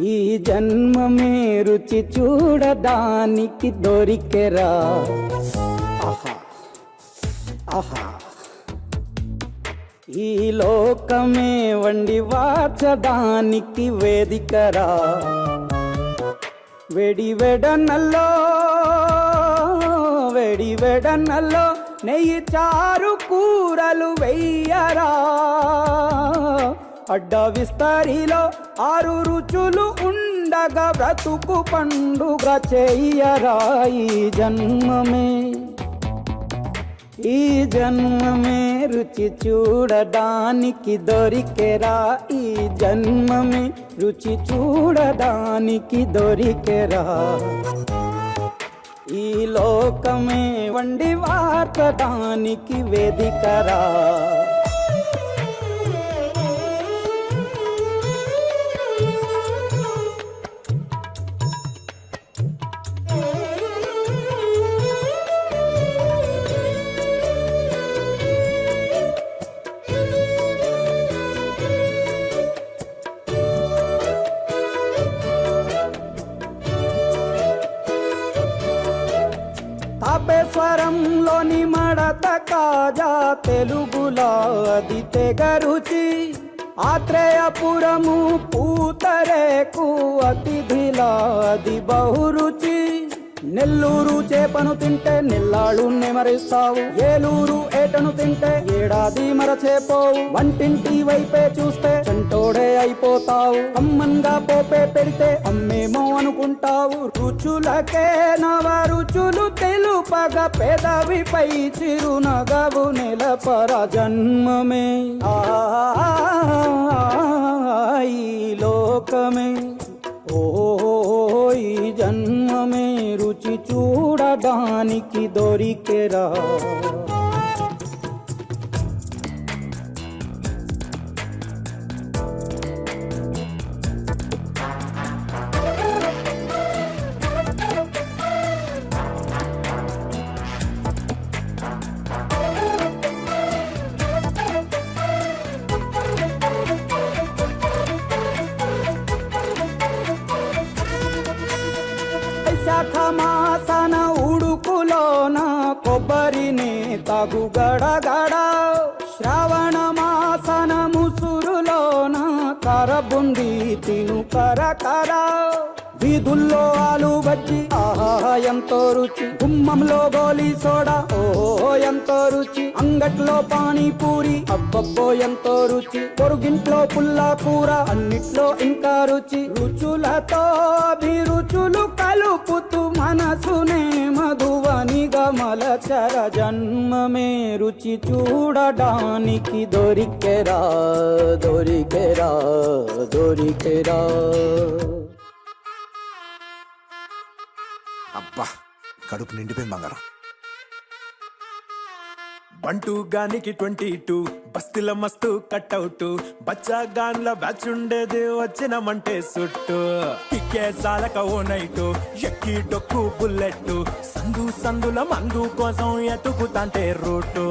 ఈ జన్మమే రుచి చూడడానికి దొరికెరా ఆహా ఆహా ఈ లోకమే వండి వార్చడానికి వేదికరా వెడి వెడనల్లో నెయ్యి చారు కూరలు వెయ్యరా అడ్డ విస్తరిలో 6 రుచులు ఉండగా బ్రతుకు పండుగ చెయ్యరా ఈ జన్మమే రుచి చూడడానికి దొరికెరా ఈ జన్మమే రుచి చూడడానికి దొరికెరా ఈ లోకమే వండి వార్చడానికి వేదికరా తాపేశ్వరంలోని మడత కాజా తెలుగులో అది తెగ రుచి ఆత్రేయపురము పూతరేకు అతిథిలా అది బహురుచి నెల్లూరు చేపను తింటే నెల్లాళ్ళు నెమరిస్తావు ఏలూరు ఏటను తింటే ఏడాది మరచేపోవు వంటింటి వైపే చూస్తే చంటోడే అయిపోతావు అమ్మంగా పోపే పెడితే అమ్మేమో అనుకుంటావు రుచులకే నవ రుచులు తెలుపగా పెదవిపై చిరునగవు నెలపర జన్మమే ఈ లోకమే ఈ జన్మమే రుచి చూడడానికి దొరికెరా మాసన ఉడుకులోన కొబ్బరిని తాగు గడగడ శ్రావణ మాసన ముసురులోన కరబుంది తిను కరకర వీధుల్లో ఆలు బజ్జి ఆహా ఎంతో రుచి గుమ్మంలో గోలీ సోడా ఓ ఎంతో రుచి అంగట్లో పానీపూరి అబ్బబ్బో ఎంతో రుచి పొరుగింట్లో పుల్లా కూర అన్నిట్లో ఇంకా రుచి రుచులతో అభిరుచులు కలుపుతూ మనసునే మధువని గమలచర జన్మమే రుచి చూడడానికి దొరికెరా దొరికెరా దొరికెరా అబ్బా కడుపు నిండిపోయింది బంగారం బంటూ గానికి 22 బస్తీల మస్తు కట్అవుట్ బచ్చా గాన్ల బ్యాచ్ ఉండేది వచ్చినమంటే సుట్టు కిక్కే సాలక ఓ నైటు ఎక్కి డొక్కు బుల్లెట్ సందుల మందు కోసం ఎతుకుతాంటే రూటు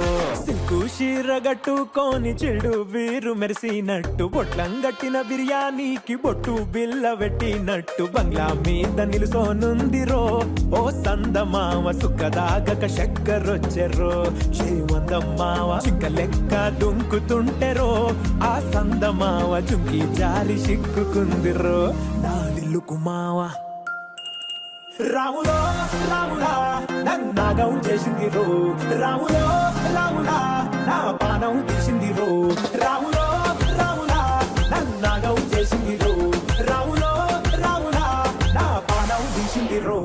సిల్కు షీరగట్టుకోని చెడు వీరు మెరిసినట్టు బొట్లం గట్టిన బిర్యానీకి బొట్టు బిల్ల పెట్టినట్టు బంగ్లా మీద నిలుసోనుందిరో ఓ సందమావ సుఖదాగక చక్కరొచ్చెరో శ్రీమందమ్మావ చిక్క లెక్క దుంకుతుంటెరో ఆ సందమావ చుంకి జారి సిక్కుకుందిరో నాదిల్లుకు మావ రాములో రాములా నన్నాగం చేసింది రో రాములో రాములా నా పానం తీసింది రో రాములో రాములా నన్నాగం చేసింది రో రాములో రాములా నా పానం తీసింది రో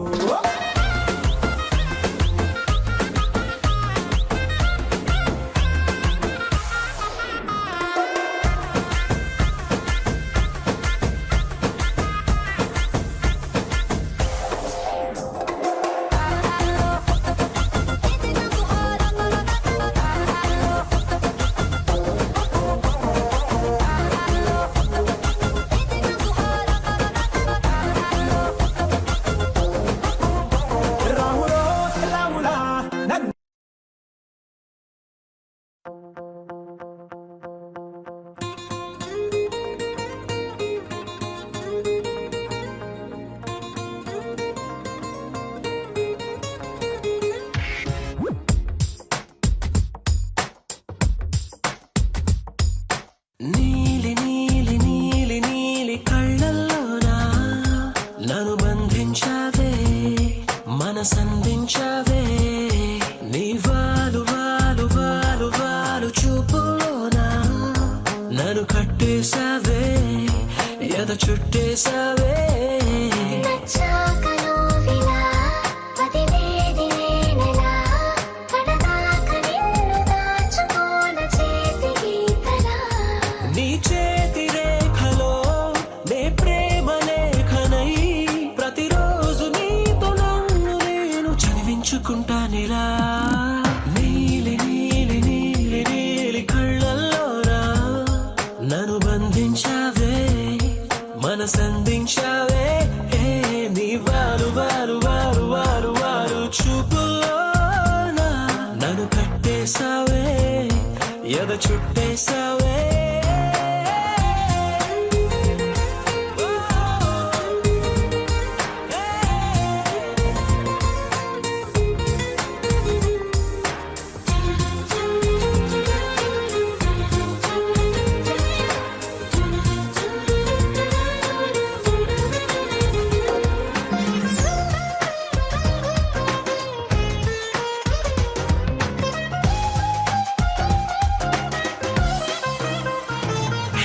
మనసందించావే నీ వాలు వాలు వాలు వాలు చూపులోనా నన్ను కట్టేశావే ఎద చుట్టేశావే నచ్చాక నువ్విలా వదిలేది నేనెలా కడదాక నిన్ను దాచుకోన చేతి గీతలా నీ చేతి రేఖలో నే ప్రేమ లేఖనై ప్రతిరోజు నీతో నన్ను నేను చదివించుకుంటానిలా నీలి నీలి నీలి నీలి కళ్ళల్లోనా నన్ను బంధించావే మనసందించావే నీ వారు వారు వారు వారు వారు చూపులోనా నన్ను కట్టేశావే ఎద చుట్టేశావే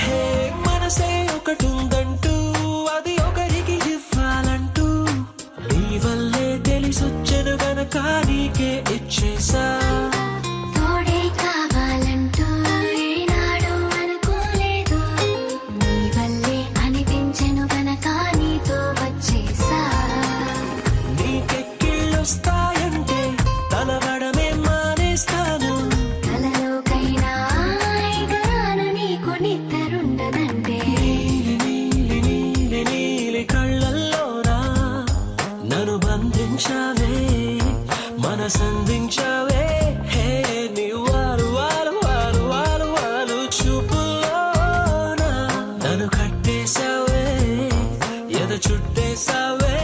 హే మనసే ఒకటుందంటూ అది ఒకరికి ఇవ్వాలంటూ నీ వల్లే తెలిసొచ్చను గనక నీకే ఇచ్చేసా తోడే కావాలంటూ ఏనాడు అనుకోలేదు నీ వల్లే అనిపించెను గనక నీతో వచ్చేసా నీకెక్కిళ్ళొస్తాయంటే తలవడమే మానేస్తాను కలలోకైనా ఎగరాను నీకు నిద్రుండదంటే నీలి నీలి నీలి నీలి కళ్ళల్లోనా నన్ను బంధించావే మనసందించావే నీ వారు వారు వారు వారు వారు చూపులోనా నన్ను కట్టేశావే ఎద చుట్టేశావే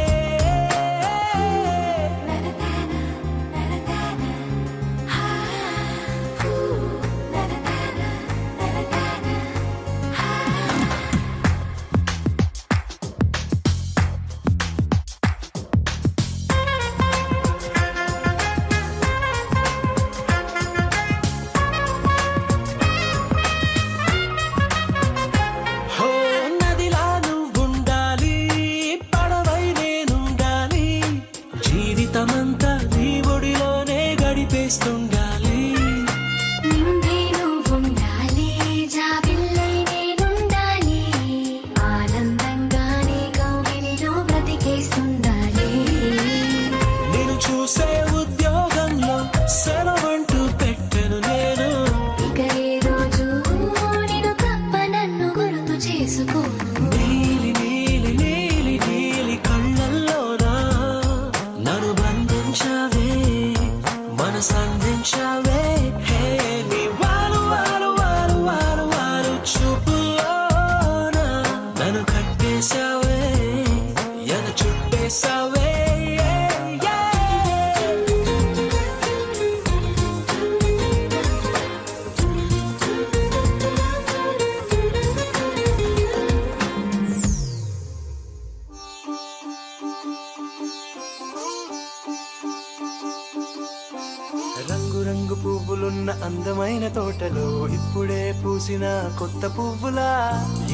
హో నదిలా నువ్వుండాలి పడవై నేనుండాలి జీవితమంతా నీ ఒడిలోనే గడిపేస్తుండాలి నిండే నువ్వుండాలి జాబిల్లై నేనుండాలి ఆనందంగా నీ కౌగిలిలో బ్రతికేస్తుండాలి నేను చూసే ఉద్యోగంలో సెలవంటూ పెట్టెను నేను ఇక ఏ రోజు నిన్ను తప్ప నన్ను గుర్తు చేసుకోను నీలి నీలి నీలి నీలి కళ్ళల్లోనా నన్ను బంధించావే మనసందించావే నీ వారు వారు వారు వారు వారు చూపులోనా నన్ను కట్టేశావే ఎద చుట్టేశావే రంగు రంగు పువ్వులున్న అందమైన తోటలో ఇప్పుడే పూసిన కొత్త పువ్వులా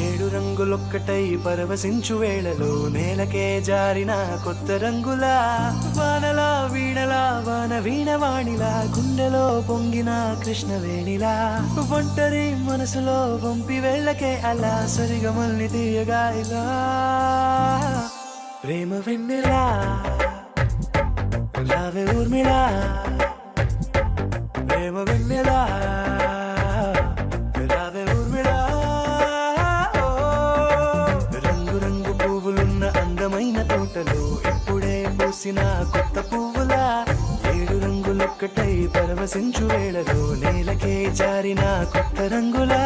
7 రంగులొక్కటై పరవశించు వేళలో నేలకే జారిన కొత్త రంగులా వానలా వీణలా వాన వీణవాణిలా గుండెలో పొంగిన కృష్ణవేణిలా ఒంటరి మనసులో వంపి వెళ్ళకే అలా సరిగమల్ని తీయగా ఇలా ప్రేమ వెన్నెలా రావే ఊర్మిళా ప్రేమ వెన్నెలా రావే ఊర్మిళా రంగు రంగు పువ్వులున్న అందమైన తోటలో ఇప్పుడే పూసిన కొత్త పువ్వులా 7 రంగులొక్కటై పరవశించు వేళలో నేలకే జారిన కొత్త రంగులా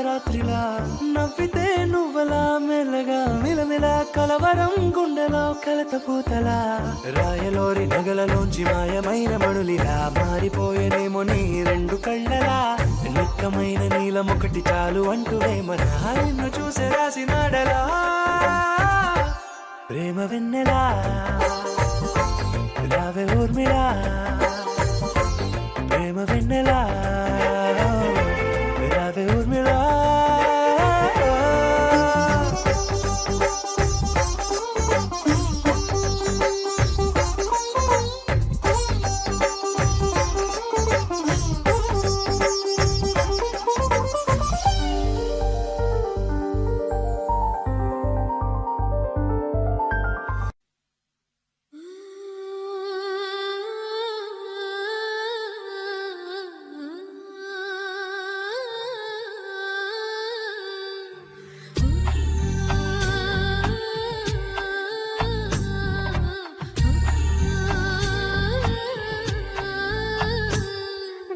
అర్ధరాత్రిలా నవ్వితే నువ్వలా మెల్లగా మిలమిల కలవరం గుండెలో కలత పూతలా రాయలోరి నగలలోంచి మాయమైన మణులిలా మారిపోయేనేమో నీ రెండు కళ్ళలా నిక్కమైన నీలం ఒకటి చాలు అంటూ వేమన నిన్ను చూసే రాసినాడలా ప్రేమ వెన్నెలా రావే ఊర్మిళా ప్రేమ వెన్నెలా రావే ఊర్మిళా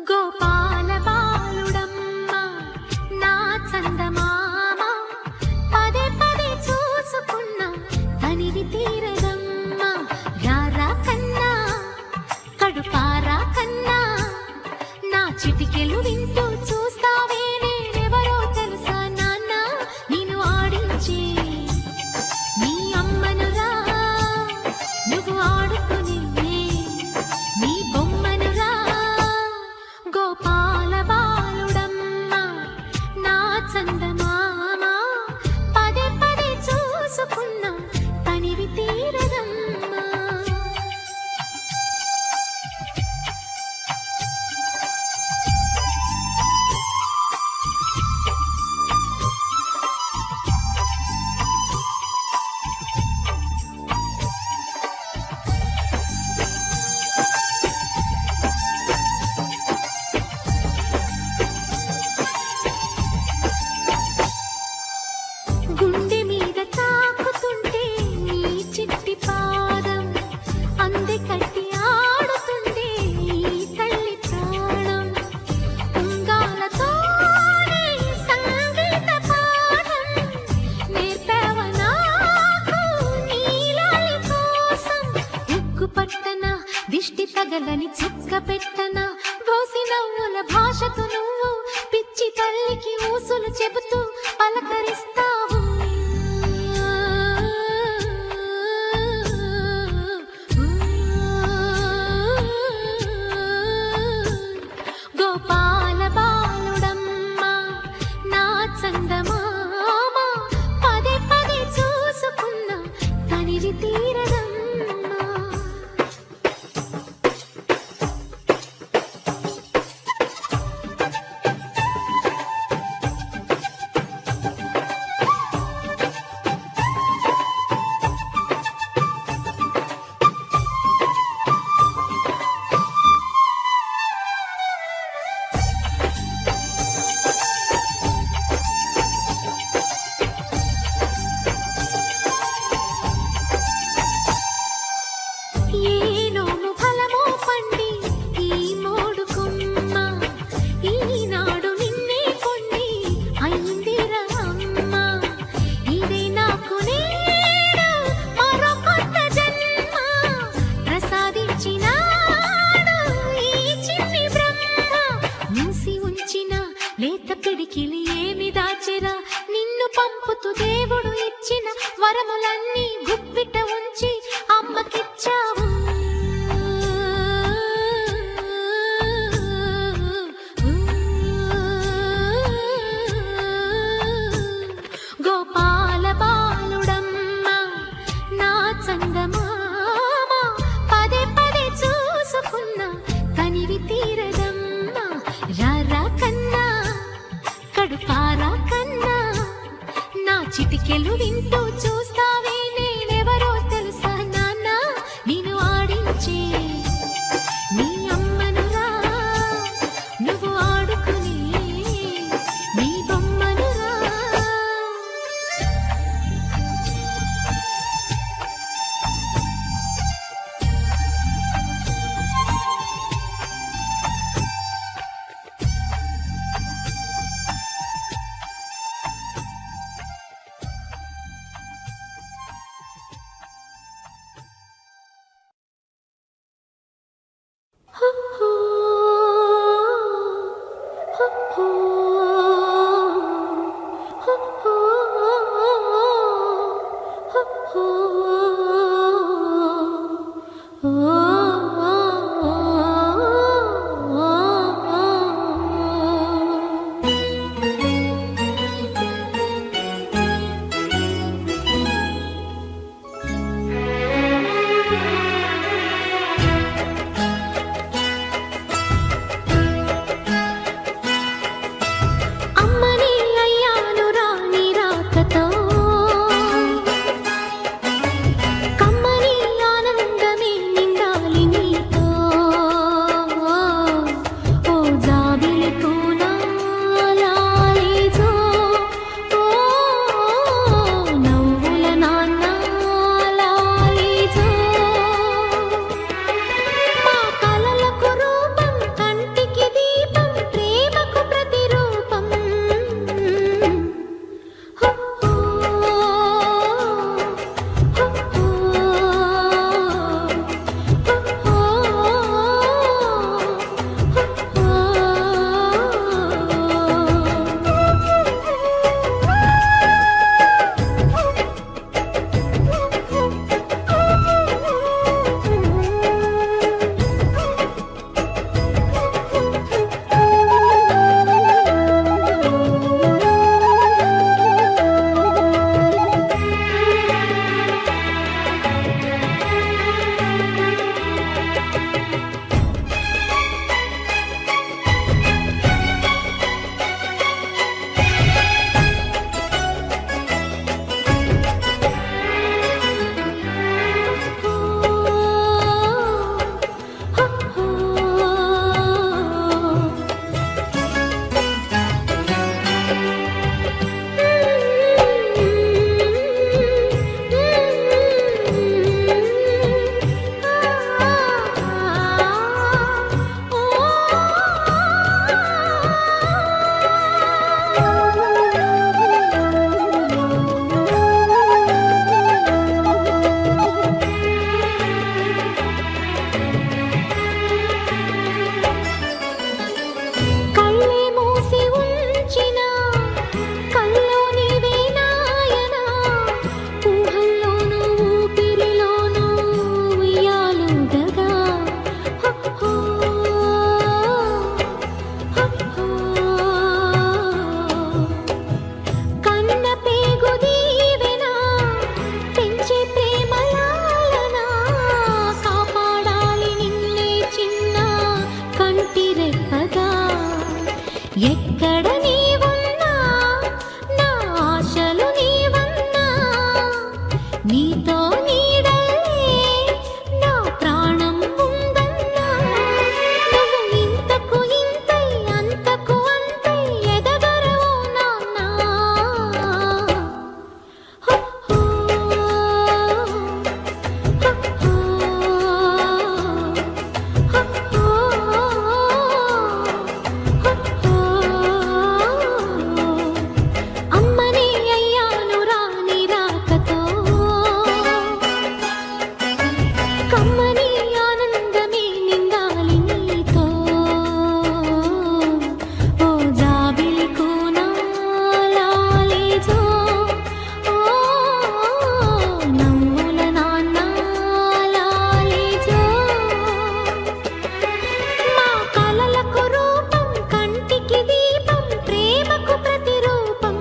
గోపాల బాలుడమ్మ నా చందమామ పదే పదే చూసుకున్న తనివి తీరదమ్మ రారా కన్నా కడుపారా కన్నా నా చిటికెలు వింటూ చూస్తావే నేనెవరో తెలుసా నాన్న నిన్ను ఆడించే నీ అమ్మనురా నువ్వు ఆడుకునే నీ బొమ్మనురా గోపాల బాలుడమ్మ నా చందమామ పదే పదే చూసుకున్న తనివి తీరదమ్మా గుండె మీద తాకుతుంటే నీ చిట్టి పాదం అందే కట్టి ఆడుతుంటే ఈ తల్లి ప్రాణం ఉంగాలతోనే సంగీత పాఠం నేర్పావ నాకు నీలాలి కోసం ఉక్కు పట్టన దిష్టి తగలని చుక్క పెట్టన భోసి నవ్వుల భాషతో నువ్వు పిచ్చి తల్లికి ఊసులు చెబుతూ పలకరిస్తావు గోపాల బాలుడమ్మ నా చందమామ పదే పదే చూసుకున్న తనివి తీరదమ్మా ఏ నోము ఫలమో పండి ఈ మోడు కొమ్మ ఈనాడు నిన్నే కొండి అయిందిరా అమ్మ ఇదే నాకు నేడు మరో కొత్త జన్మ ప్రసాదించినాడు ఈ చిన్ని బ్రహ్మ మూసి ఉంచిన లేత పిడికిలి ఏమి దాచెరా నిన్ను పంపుతూ దేవుడు ఇచ్చిన వరములన్నీ గుప్పిట ఉంచి అమ్మకిచ్చావు గోపాల బాలుడమ్మ నా చందమామ పదే పదే చూసుకున్న తనివి తీరదమ్మ రారా కన్నా కడుపారా కన్నా నా చిటికెలు వింటూ చూస్తావే నేనెవరో తెలుసా నాన్న నిన్ను ఆడించే నీ అమ్మనురా నువ్వు ఆడుకునే నీ బొమ్మనురా నీతో నీడల్లే నా ప్రాణం ఉందన్నా నువ్వు ఇంతకు ఇంతై అంతకు అంతై ఎదగరవు నాన్నా హో హో అమ్మనే అయ్యాను రాని రాకతో కమ్మని ఆనందమే నిండాలి నీతో ఓ జాబిలి కోనాలాలేజో ఓ నమ్ముల నాన్నాలాలేజో మా కలలకు రూపం కంటికి దీపం ప్రేమకు ప్రతిరూపం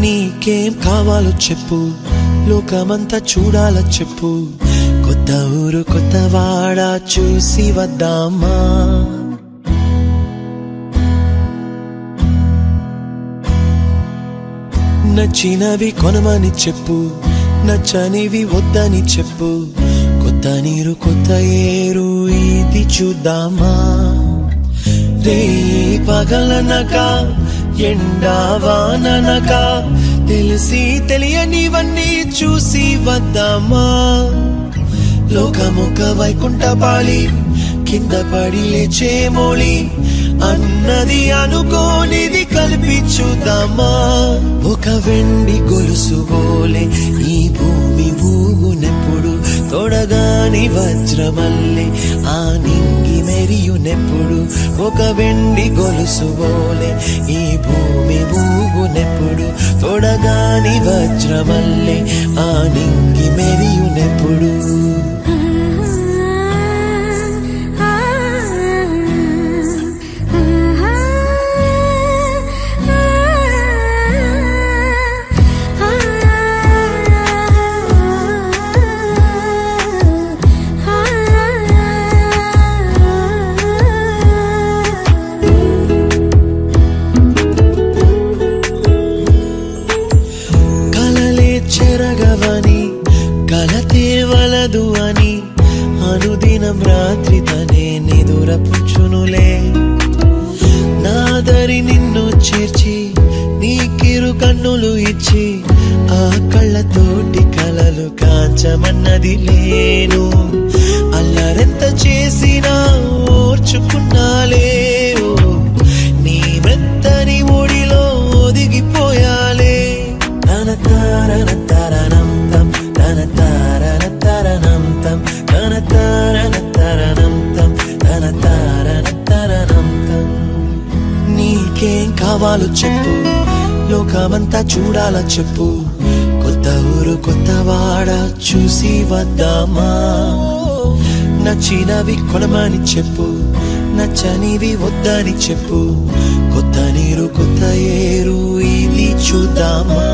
నీకేం కావాలో చెప్పు, లోకమంతా చూడాల చెప్పు. కొత్త ఊరు కొత్త వాడ చూసి వద్దామా? నచ్చినవి కొనమని చెప్పు, నచ్చనివి వద్దని చెప్పు. కొత్త నీరు కొత్త ఏరు ఇది చూద్దామా? రే పగలనక ఎండా వాననక తెలిసి తెలియనివన్నీ చూసి వద్దామా? లోకమొక వైకుంఠపాళి కింద పడి లేచే మోళి అన్నది అనుకోనిది కలిపి చూద్దామా? ఒక వెండి గొలుసు బోలే ఈ భూమి ఊగునెప్పుడు తొడగాని వజ్రమల్లే ఆ నింగి మెరియునెప్పుడు. ఒక వెండి గొలుసు బోలే ఈ భూమి ఊగునెప్పుడు తొడగాని వజ్రమల్లే ఆ నింగి మెరియునెప్పుడు. చెరగవని కలతే వలదు అని అనుదినం రాత్రి తనే నిదురపుచ్చునులే. నాదరి నిన్ను చేర్చి నీకిరు కన్నులు ఇచ్చి ఆ కళ్ళతోటి కలలు కాంచమన్నది లేను. అల్లరెంత చేసినా ఓర్చుకున్నాలే నీ మెత్తని ఒడిలో ఒదిగిపోయాలే. తన తారన తరణం తం తన తారన తరణం తం తన తారన తరణం తం తన తారన తరణం తం. నీకేం కావాలో చెప్పు, లోకమంతా చూడాల చెప్పు. కొత్త ఊరు కొత్త వాడ చూసి వద్దామా? నచ్చినవి కొనమని చెప్పు, నచ్చనివి వద్దని చెప్పు. కొత్త నీరు కొత్త ఏరు ఇది చూద్దామా?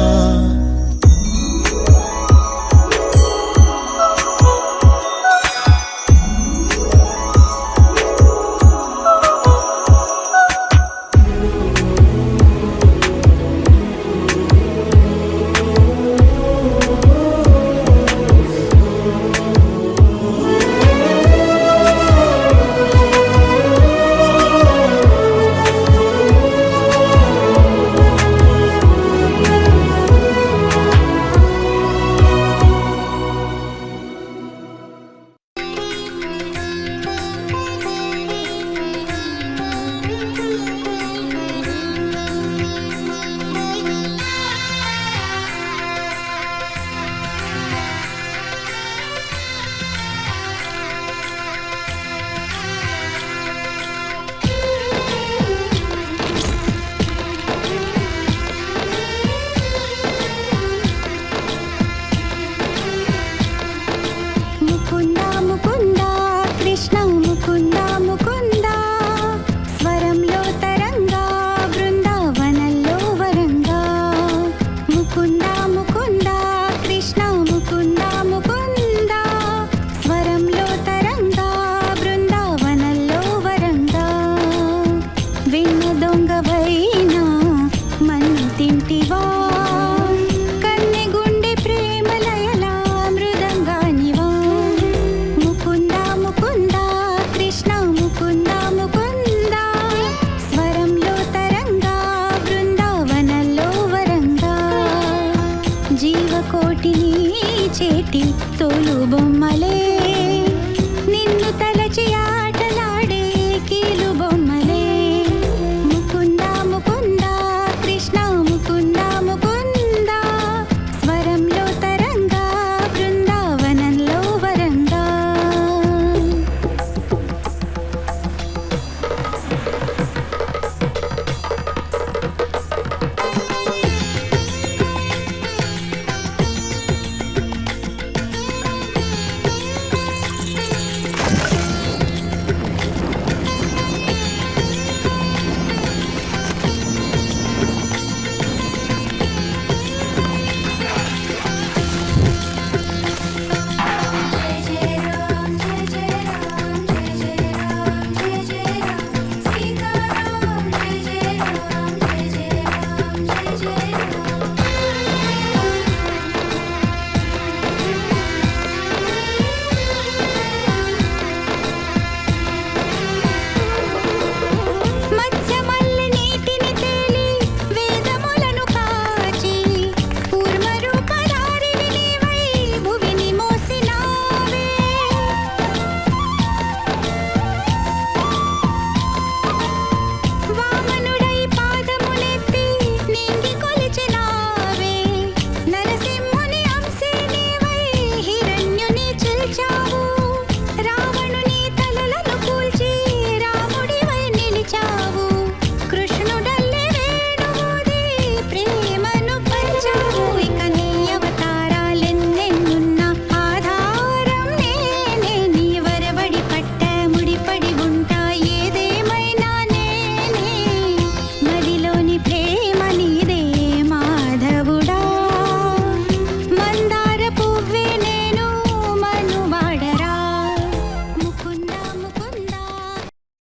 మగవైనా మన్ను తింటివా